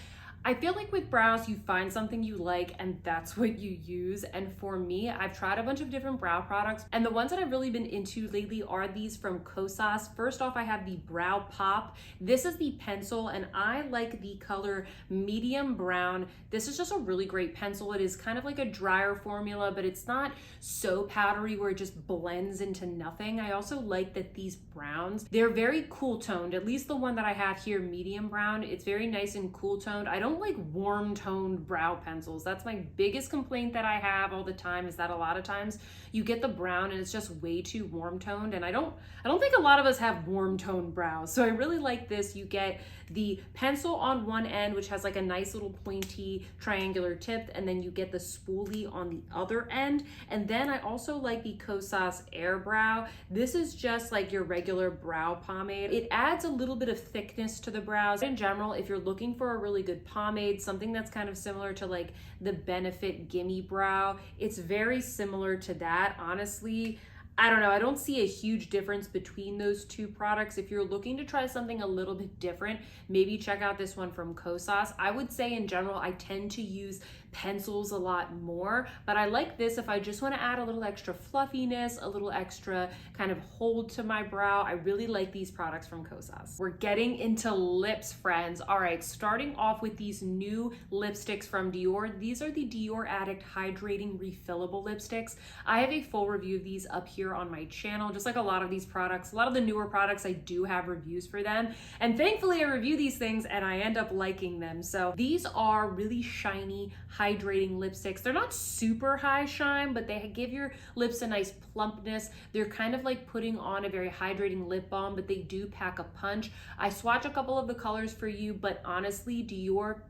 I feel like with brows, you find something you like and that's what you use. And for me, I've tried a bunch of different brow products, and the ones that I've really been into lately are these from Kosas. First off, I have the Brow Pop. This is the pencil and I like the color medium brown. This is just a really great pencil. It is kind of like a drier formula, but it's not so powdery where it just blends into nothing. I also like that these browns, they're very cool toned. At least the one that I have here, medium brown, it's very nice and cool toned. I don't like warm toned brow pencils. That's my biggest complaint that I have all the time, is that a lot of times you get the brown and it's just way too warm toned, and I don't think a lot of us have warm toned brows. So I really like this. You get the pencil on one end, which has like a nice little pointy triangular tip, and then you get the spoolie on the other end. And then I also like the Kosas Air Brow. This is just like your regular brow pomade. It adds a little bit of thickness to the brows. In general, if you're looking for a really good pomade, something that's kind of similar to like the Benefit Gimme Brow, it's very similar to that. Honestly, I don't know, I don't see a huge difference between those two products. If you're looking to try something a little bit different, maybe check out this one from Kosas. I would say in general, I tend to use pencils a lot more, but I like this if I just want to add a little extra fluffiness, a little extra kind of hold to my brow. I really like these products from Kosas. We're getting into lips, friends. All right, starting off with these new lipsticks from Dior. These are the Dior Addict Hydrating Refillable Lipsticks. I have a full review of these up here on my channel. Just like a lot of these products, a lot of the newer products, I do have reviews for them. And thankfully I review these things and I end up liking them. So these are really shiny, hydrating lipsticks. They're not super high shine, but they give your lips a nice plumpness. They're kind of like putting on a very hydrating lip balm, but they do pack a punch. I swatch a couple of the colors for you, but honestly, Dior,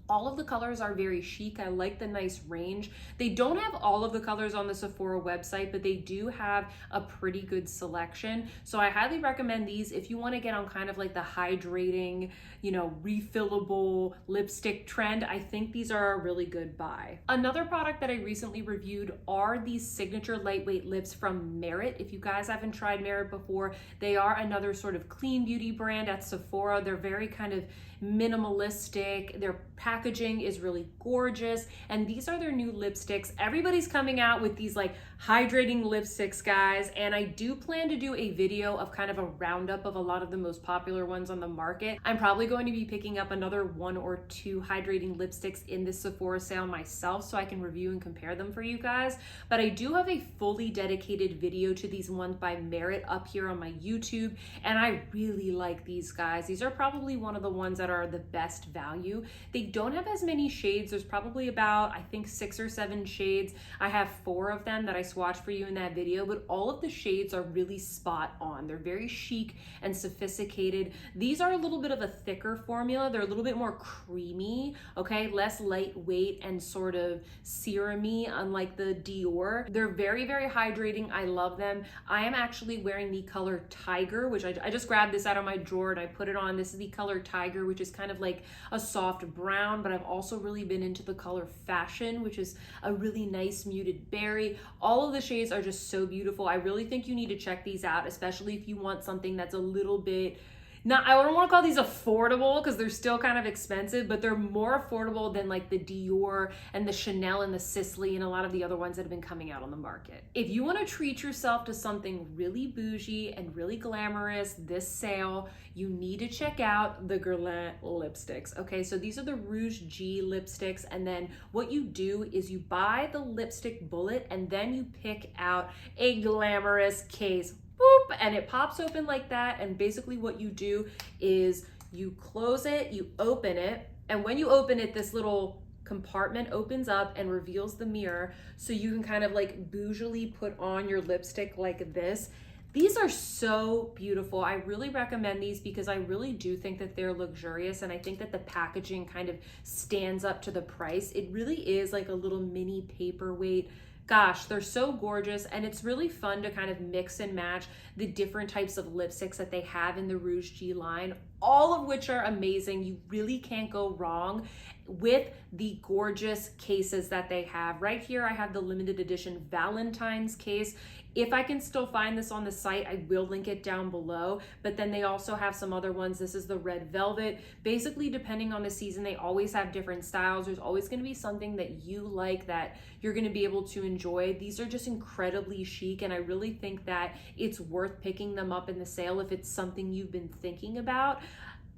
all of the colors are very chic. I like the nice range. They don't have all of the colors on the Sephora website, but they do have a pretty good selection. So I highly recommend these if you want to get on kind of like the hydrating, you know, refillable lipstick trend. I think these are a really good buy. Another product that I recently reviewed are these signature lightweight lips from Merit. If you guys haven't tried Merit before, they are another sort of clean beauty brand at Sephora. They're very kind of minimalistic. Their packaging is really gorgeous, and these are their new lipsticks. Everybody's coming out with these like hydrating lipsticks, guys, and I do plan to do a video of kind of a roundup of a lot of the most popular ones on the market. I'm probably going to be picking up another 1 or 2 hydrating lipsticks in this Sephora sale myself so I can review and compare them for you guys, but I do have a fully dedicated video to these ones by Merit up here on my YouTube, and I really like these guys. These are probably one of the ones that are the best value. They don't have as many shades. There's probably about, I think, 6 or 7 shades. I have 4 of them that I swatched for you in that video, but all of the shades are really spot on. They're very chic and sophisticated. These are a little bit of a thicker formula. They're a little bit more creamy, okay? Less lightweight and sort of serum-y, unlike the Dior. They're very, very hydrating. I love them. I am actually wearing the color Tiger, which I just grabbed this out of my drawer and I put it on. This is the color Tiger, which is kind of like a soft brown, but I've also really been into the color Fashion, which is a really nice muted berry. All of the shades are just so beautiful. I really think you need to check these out, especially if you want something that's a little bit, I don't want to call these affordable because they're still kind of expensive, but they're more affordable than like the Dior and the Chanel and the Sisley and a lot of the other ones that have been coming out on the market. If you want to treat yourself to something really bougie and really glamorous this sale, you need to check out the Guerlain lipsticks. Okay, so these are the Rouge G lipsticks, and then what you do is you buy the lipstick bullet and then you pick out a glamorous case. Boop, and it pops open like that, and basically what you do is you close it, you open it, and when you open it, this little compartment opens up and reveals the mirror, so you can kind of like bougily put on your lipstick like this. These are so beautiful. I really recommend these because I really do think that they're luxurious, and I think that the packaging kind of stands up to the price. It really is like a little mini paperweight. Gosh, they're so gorgeous, and it's really fun to kind of mix and match the different types of lipsticks that they have in the Rouge G line, all of which are amazing. You really can't go wrong with the gorgeous cases that they have. Right here, I have the limited edition Valentine's case. If I can still find this on the site, I will link it down below, but then they also have some other ones. This is the red velvet. Basically, depending on the season, they always have different styles. There's always gonna be something that you like that you're gonna be able to enjoy. These are just incredibly chic, and I really think that it's worth picking them up in the sale if it's something you've been thinking about.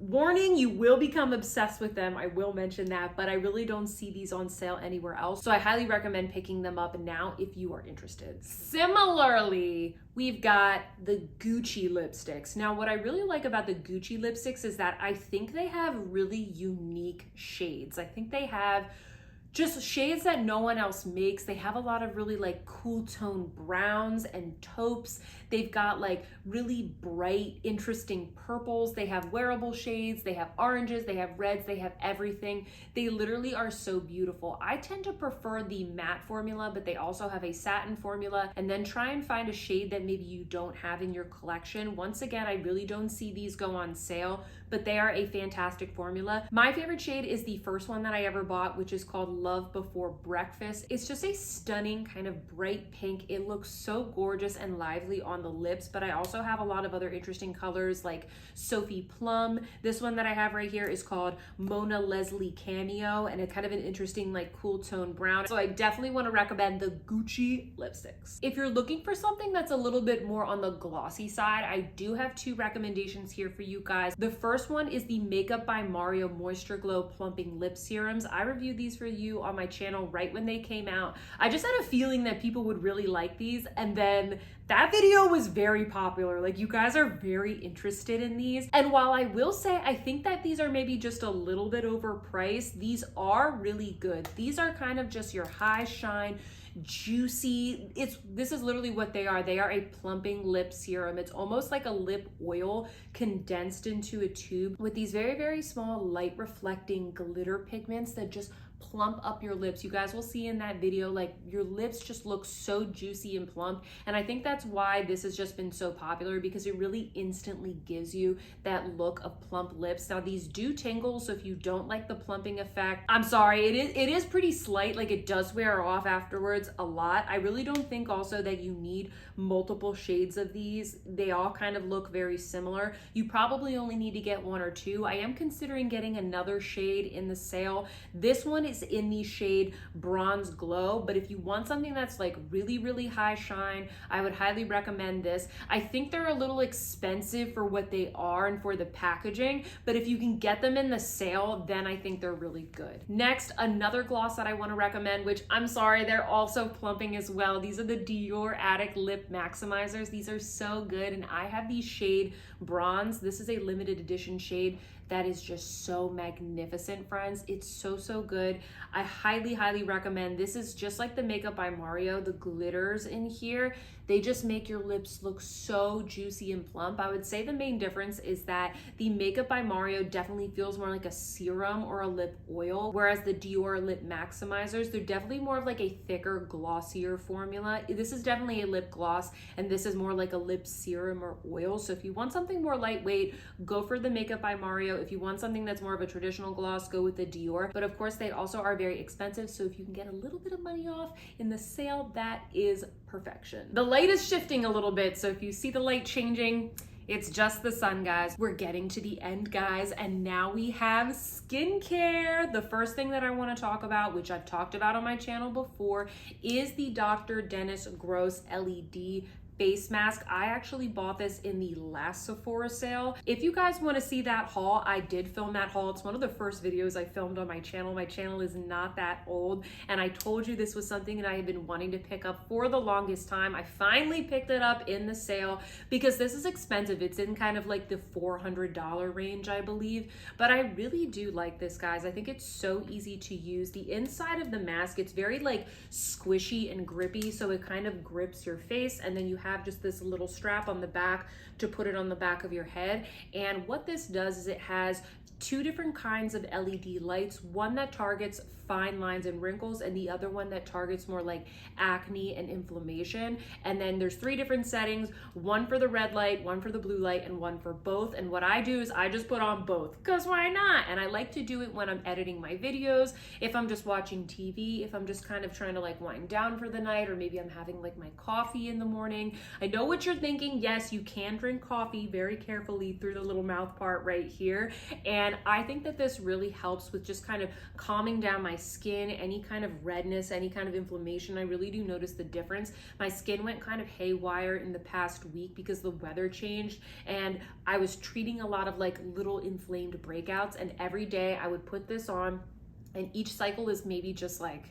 Warning, you will become obsessed with them. I will mention that, but I really don't see these on sale anywhere else. So I highly recommend picking them up now if you are interested. Similarly, we've got the Gucci lipsticks. Now, what I really like about the Gucci lipsticks is that I think they have really unique shades. I think they have just shades that no one else makes. They have a lot of really like cool tone browns and taupes. They've got like really bright, interesting purples. They have wearable shades, they have oranges, they have reds, they have everything. They literally are so beautiful. I tend to prefer the matte formula, but they also have a satin formula, and then try and find a shade that maybe you don't have in your collection. Once again, I really don't see these go on sale, but they are a fantastic formula. My favorite shade is the first one that I ever bought, which is called Love Before Breakfast. It's just a stunning kind of bright pink. It looks so gorgeous and lively on the lips, but I also have a lot of other interesting colors like Sophie Plum. This one that I have right here is called Mona Leslie Cameo, and it's kind of an interesting like cool tone brown. So I definitely want to recommend the Gucci lipsticks. If you're looking for something that's a little bit more on the glossy side, I do have two recommendations here for you guys. The first one is the Makeup by Mario Moisture Glow Plumping Lip Serums. I reviewed these for you on my channel right when they came out. I just had a feeling that people would really like these, and then that video was very popular. Like, you guys are very interested in these. And while I will say, I think that these are maybe just a little bit overpriced, these are really good. These are kind of just your high shine, juicy. This is literally what they are. They are a plumping lip serum. It's almost like a lip oil condensed into a tube with these very, very small light reflecting glitter pigments that just plump up your lips. You guys will see in that video, like, your lips just look so juicy and plump, and I think that's why this has just been so popular, because it really instantly gives you that look of plump lips. Now, these do tingle, so if you don't like the plumping effect, I'm sorry, it is pretty slight. Like, it does wear off afterwards a lot. I really don't think also that you need multiple shades of these. They all kind of look very similar. You probably only need to get one or two. I am considering getting another shade in the sale. This one is in the shade Bronze Glow, but if you want something that's like really, really high shine, I would highly recommend this. I think they're a little expensive for what they are and for the packaging, but if you can get them in the sale, then I think they're really good. Next, another gloss that I want to recommend, which I'm sorry, they're also plumping as well. These are the Dior Addict Lip Maximizers. These are so good, and I have the shade Bronze. This is a limited edition shade that is just so magnificent, friends. It's so, so good. I highly, highly recommend. This is just like the Makeup by Mario. The glitters in here, they just make your lips look so juicy and plump. I would say the main difference is that the Makeup by Mario definitely feels more like a serum or a lip oil, whereas the Dior Lip Maximizers, they're definitely more of like a thicker, glossier formula. This is definitely a lip gloss, and this is more like a lip serum or oil. So if you want something more lightweight, go for the Makeup by Mario. If you want something that's more of a traditional gloss, go with the Dior. But of course, they also are very expensive, so if you can get a little bit of money off in the sale, that is perfection. The light is shifting a little bit, so if you see the light changing, it's just the sun, guys. We're getting to the end, guys, and now we have skincare. The first thing that I want to talk about, which I've talked about on my channel before, is the Dr. Dennis Gross LED face mask. I actually bought this in the last Sephora sale. If you guys want to see that haul, I did film that haul. It's one of the first videos I filmed on my channel. My channel is not that old, and I told you this was something that I had been wanting to pick up for the longest time. I finally picked it up in the sale because this is expensive. It's in kind of like the $400 range, I believe, but I really do like this, guys. I think it's so easy to use. The inside of the mask, it's very like squishy and grippy, so it kind of grips your face, and then you have just this little strap on the back to put it on the back of your head. And what this does is it has two different kinds of LED lights, one that targets fine lines and wrinkles, and the other one that targets more like acne and inflammation. And then there's 3 different settings, one for the red light, one for the blue light, and one for both. And what I do is I just put on both, because why not? And I like to do it when I'm editing my videos, if I'm just watching TV, if I'm just kind of trying to like wind down for the night, or maybe I'm having like my coffee in the morning. I know what you're thinking. Yes, you can drink coffee very carefully through the little mouth part right here. And I think that this really helps with just kind of calming down my skin, any kind of redness, any kind of inflammation. I really do notice the difference. My skin went kind of haywire in the past week because the weather changed, and I was treating a lot of like little inflamed breakouts, and every day I would put this on, and each cycle is maybe just like,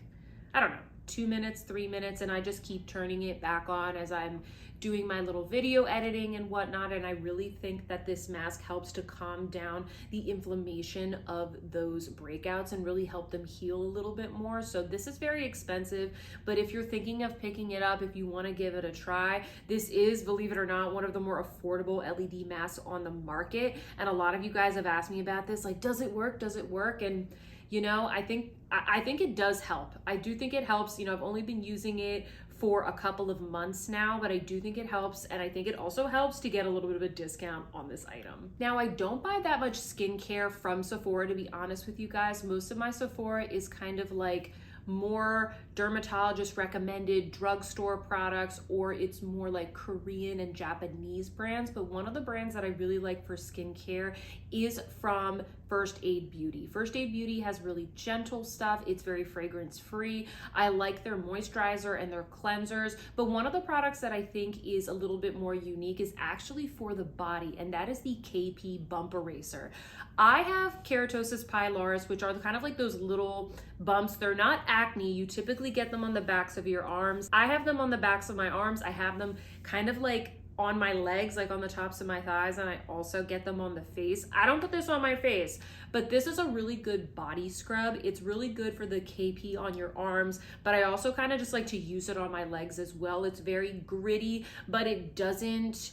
I don't know, 2 minutes, 3 minutes, and I just keep turning it back on as I'm doing my little video editing and whatnot. And I really think that this mask helps to calm down the inflammation of those breakouts and really help them heal a little bit more. So this is very expensive, but if you're thinking of picking it up, if you want to give it a try, this is, believe it or not, one of the more affordable LED masks on the market. And a lot of you guys have asked me about this, like, does it work? Does it work? And you know, I think it does help. I do think it helps. You know, I've only been using it for a couple of months now, but I do think it helps, and I think it also helps to get a little bit of a discount on this item. Now, I don't buy that much skincare from Sephora, to be honest with you guys. Most of my Sephora is kind of like more dermatologist recommended drugstore products, or it's more like Korean and Japanese brands. But one of the brands that I really like for skincare is from First Aid Beauty. First Aid Beauty has really gentle stuff. It's very fragrance free. I like their moisturizer and their cleansers, but one of the products that I think is a little bit more unique is actually for the body, and that is the KP Bump Eraser. I have keratosis pilaris, which are kind of like those little bumps. They're not acne. You typically get them on the backs of your arms. I have them on the backs of my arms. I have them kind of like on my legs, like on the tops of my thighs, and I also get them on the face. I don't put this on my face, but this is a really good body scrub. It's really good for the KP on your arms, but I also kind of just like to use it on my legs as well. It's very gritty, but it doesn't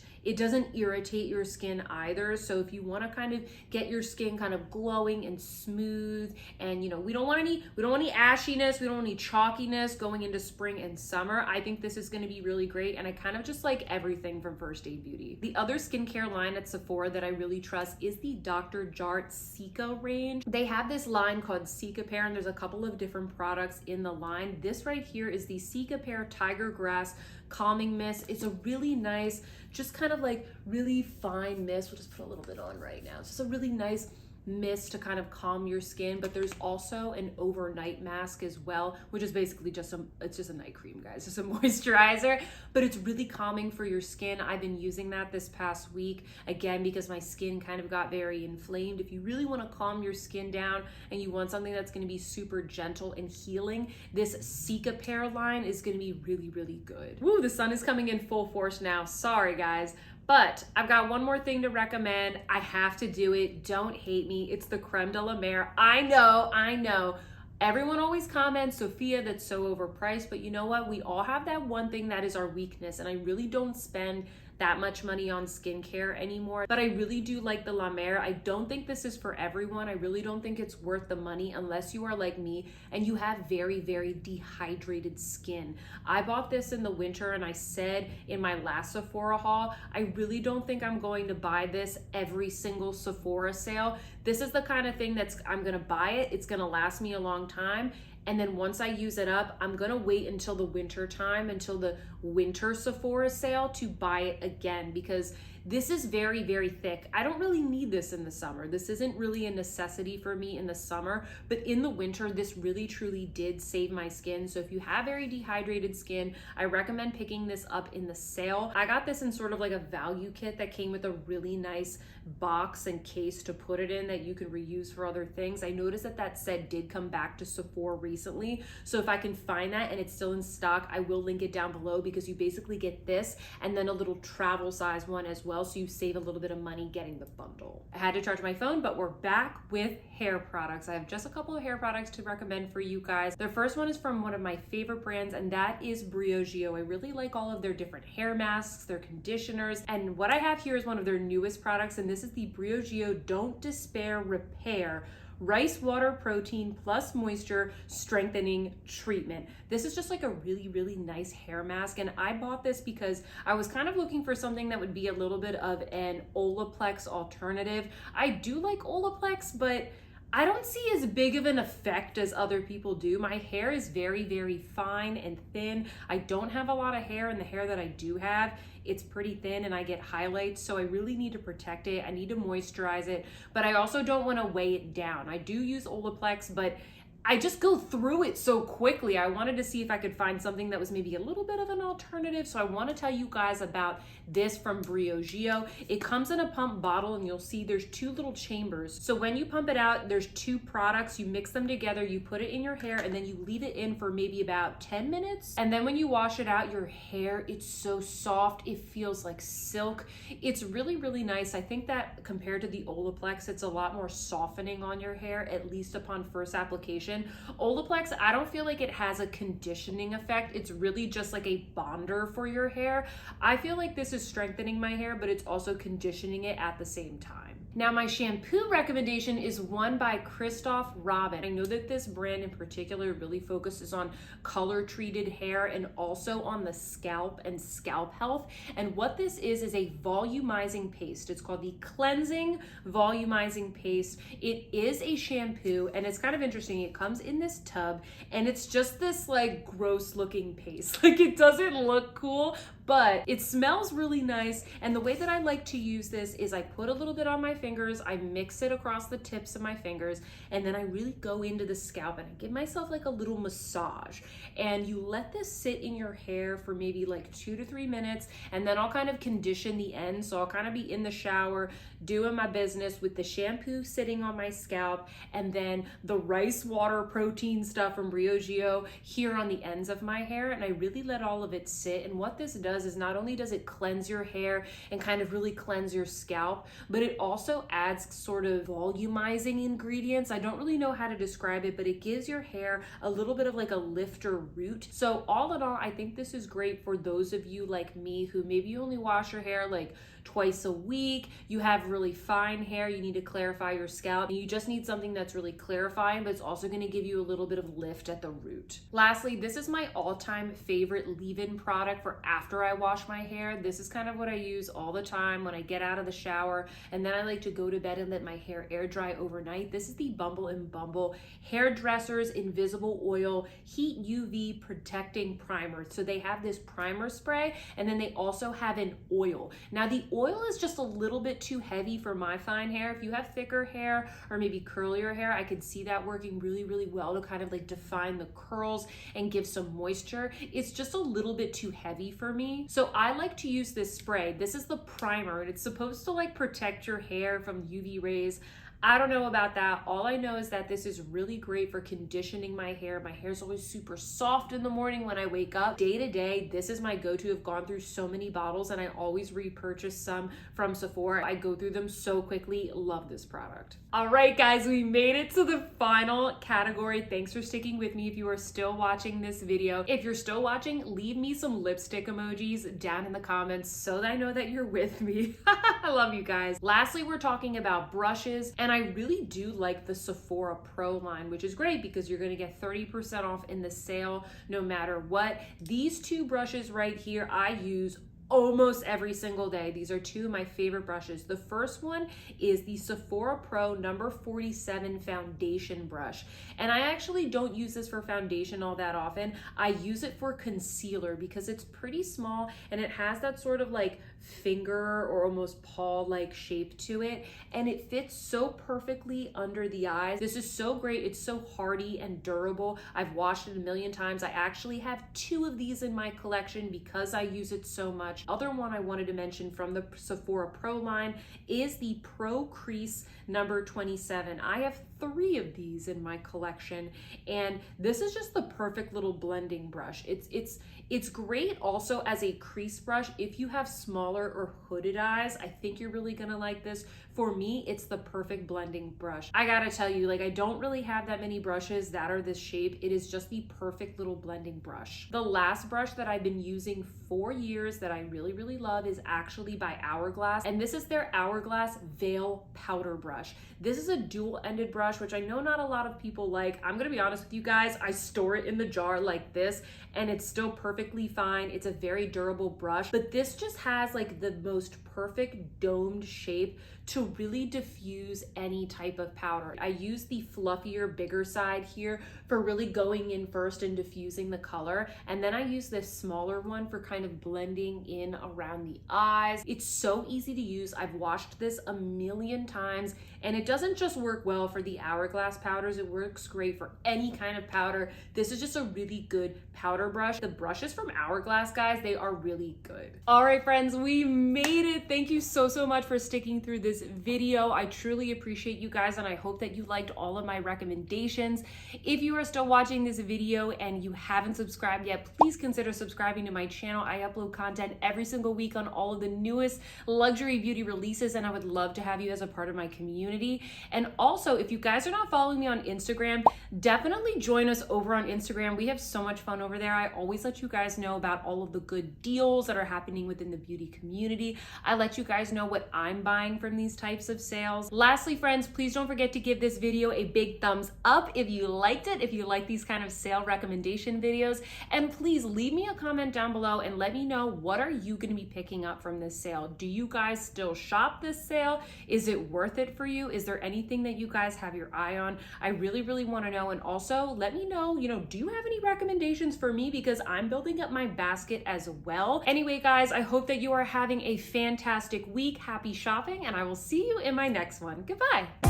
irritate your skin either. So if you want to kind of get your skin kind of glowing and smooth, and you know, we don't want any ashiness, we don't want any chalkiness going into spring and summer, I think this is going to be really great. And I kind of just like everything from First Aid Beauty. The other skincare line at Sephora that I really trust is the Dr. Jart Cica range. They have this line called Cicapair, and there's a couple of different products in the line. This right here is the Cicapair Tiger Grass Calming Mist. It's a really nice, just kind of like really fine mist. We'll just put a little bit on right now. It's just a really nice mist to kind of calm your skin. But there's also an overnight mask as well, which is basically just it's just a night cream, guys. It's a moisturizer, but it's really calming for your skin. I've been using that this past week, again, because my skin kind of got very inflamed. If you really want to calm your skin down and you want something that's going to be super gentle and healing, this Cicapair line is going to be really, really good. Woo, the sun is coming in full force now. Sorry, guys. But I've got one more thing to recommend. I have to do it. Don't hate me. It's the Creme de la Mer. I know. Everyone always comments, Sophia, that's so overpriced. But you know what? We all have that one thing that is our weakness. And I really don't spend that much money on skincare anymore, but I really do like the La Mer. I don't think this is for everyone. I really don't think it's worth the money unless you are like me and you have very, very dehydrated skin. I bought this in the winter, and I said in my last Sephora haul, I really don't think I'm going to buy this every single Sephora sale. This is the kind of thing I'm gonna buy it. It's gonna last me a long time, And then once I use it up, I'm gonna wait until the winter time, until the winter Sephora sale to buy it again, because this is very, very thick. I don't really need this in the summer. This isn't really a necessity for me in the summer, but in the winter, this really truly did save my skin. So if you have very dehydrated skin, I recommend picking this up in the sale. I got this in sort of like a value kit that came with a really nice box and case to put it in that you can reuse for other things. I noticed that that set did come back to Sephora recently. So if I can find that and it's still in stock, I will link it down below, because you basically get this and then a little travel size one as well. So you save a little bit of money getting the bundle. I had to charge my phone, but we're back with hair products. I have just a couple of hair products to recommend for you guys. The first one is from one of my favorite brands, and that is Briogeo. I really like all of their different hair masks, their conditioners, and what I have here is one of their newest products, and this is the Briogeo Don't Despair Repair Rice Water Protein Plus Moisture Strengthening Treatment. This is just like a really, really nice hair mask, and I bought this because I was kind of looking for something that would be a little bit of an Olaplex alternative. I do like Olaplex, but I don't see as big of an effect as other people do. My hair is very, very fine and thin. I don't have a lot of hair, and the hair that I do have, it's pretty thin and I get highlights, so I really need to protect it. I need to moisturize it, but I also don't want to weigh it down. I do use Olaplex, but I just go through it so quickly. I wanted to see if I could find something that was maybe a little bit of an alternative. So I want to tell you guys about this from Briogeo. It comes in a pump bottle, and you'll see there's two little chambers. So when you pump it out, there's two products. You mix them together, you put it in your hair, and then you leave it in for maybe about 10 minutes. And then when you wash it out, your hair, it's so soft. It feels like silk. It's really, really nice. I think that compared to the Olaplex, it's a lot more softening on your hair, at least upon first application. Olaplex, I don't feel like it has a conditioning effect. It's really just like a bonder for your hair. I feel like this is strengthening my hair, but it's also conditioning it at the same time. Now, my shampoo recommendation is one by Christoph Robin. I know that this brand in particular really focuses on color treated hair and also on the scalp and scalp health. And what this is a volumizing paste. It's called the Cleansing Volumizing Paste. It is a shampoo, and it's kind of interesting. It comes in this tub, and it's just this like gross looking paste. Like, it doesn't look cool, but it smells really nice. And the way that I like to use this is I put a little bit on my fingers, I mix it across the tips of my fingers, and then I really go into the scalp and I give myself like a little massage. And you let this sit in your hair for maybe like 2 to 3 minutes, and then I'll kind of condition the end. So I'll kind of be in the shower doing my business with the shampoo sitting on my scalp, and then the rice water protein stuff from Briogeo here on the ends of my hair. And I really let all of it sit. And what this does is not only does it cleanse your hair and kind of really cleanse your scalp, but it also adds sort of volumizing ingredients. I don't really know how to describe it, but it gives your hair a little bit of like a lift or root. So all in all, I think this is great for those of you like me who maybe you only wash your hair like twice a week, you have really fine hair, you need to clarify your scalp, and you just need something that's really clarifying, but it's also going to give you a little bit of lift at the root. Lastly, this is my all-time favorite leave-in product for after I wash my hair. This is kind of what I use all the time when I get out of the shower, and then I like to go to bed and let my hair air dry overnight. This is the Bumble & Bumble Hairdressers Invisible Oil Heat UV Protecting Primer. So they have this primer spray, and then they also have an oil. Now, the oil is just a little bit too heavy for my fine hair. If you have thicker hair or maybe curlier hair, I could see that working really, really well to kind of like define the curls and give some moisture. It's just a little bit too heavy for me. So I like to use this spray. This is the primer, and it's supposed to like protect your hair from UV rays. I don't know about that. All I know is that this is really great for conditioning my hair. My hair's always super soft in the morning when I wake up. Day to day, this is my go-to. I've gone through so many bottles, and I always repurchase some from Sephora. I go through them so quickly. Love this product. All right, guys, we made it to the final category. Thanks for sticking with me if you are still watching this video. If you're still watching, leave me some lipstick emojis down in the comments so that I know that you're with me. I love you guys. Lastly, we're talking about brushes, and I really do like the Sephora Pro line, which is great because you're going to get 30% off in the sale no matter what. These two brushes right here, I use almost every single day. These are two of my favorite brushes. The first one is the Sephora Pro number 47 foundation brush. And I actually don't use this for foundation all that often. I use it for concealer because it's pretty small and it has that sort of like finger or almost paw-like shape to it. And it fits so perfectly under the eyes. This is so great. It's so hardy and durable. I've washed it a million times. I actually have two of these in my collection because I use it so much. Other one I wanted to mention from the Sephora Pro line is the Pro Crease number 27. I have 3 of these in my collection, and this is just the perfect little blending brush. It's great also as a crease brush if you have smaller or hooded eyes. I think you're really gonna like this. For me, it's the perfect blending brush. I gotta tell you, like, I don't really have that many brushes that are this shape. It is just the perfect little blending brush. The last brush that I've been using for years that I really, really love is actually by Hourglass, and this is their Hourglass Veil Powder Brush. This is a dual-ended brush, which I know not a lot of people like. I'm gonna be honest with you guys, I store it in the jar like this, and it's still perfectly fine. It's a very durable brush, but this just has like the most perfect domed shape to really diffuse any type of powder. I use the fluffier, bigger side here for really going in first and diffusing the color. And then I use this smaller one for kind of blending in around the eyes. It's so easy to use. I've washed this a million times, and it doesn't just work well for the Hourglass powders. It works great for any kind of powder. This is just a really good powder brush. The brushes from Hourglass, guys, they are really good. All right, friends, we made it. Thank you so much for sticking through this video. I truly appreciate you guys, and I hope that you liked all of my recommendations. If you are still watching this video and you haven't subscribed yet, please consider subscribing to my channel. I upload content every single week on all of the newest luxury beauty releases, and I would love to have you as a part of my community. And also, if you guys are not following me on Instagram, definitely join us over on Instagram. We have so much fun over there. I always let you guys know about all of the good deals that are happening within the beauty community. I let you guys know what I'm buying from these types of sales. Lastly, friends, please don't forget to give this video a big thumbs up if you liked it, if you like these kind of sale recommendation videos. And please leave me a comment down below and let me know, what are you going to be picking up from this sale? Do you guys still shop this sale? Is it worth it for you? Is there anything that you guys have your eye on? I really, really want to know. And also let me know, do you have any recommendations for me? Because I'm building up my basket as well. Anyway, guys, I hope that you are having a fantastic week. Happy shopping, and I will see you in my next one. Goodbye.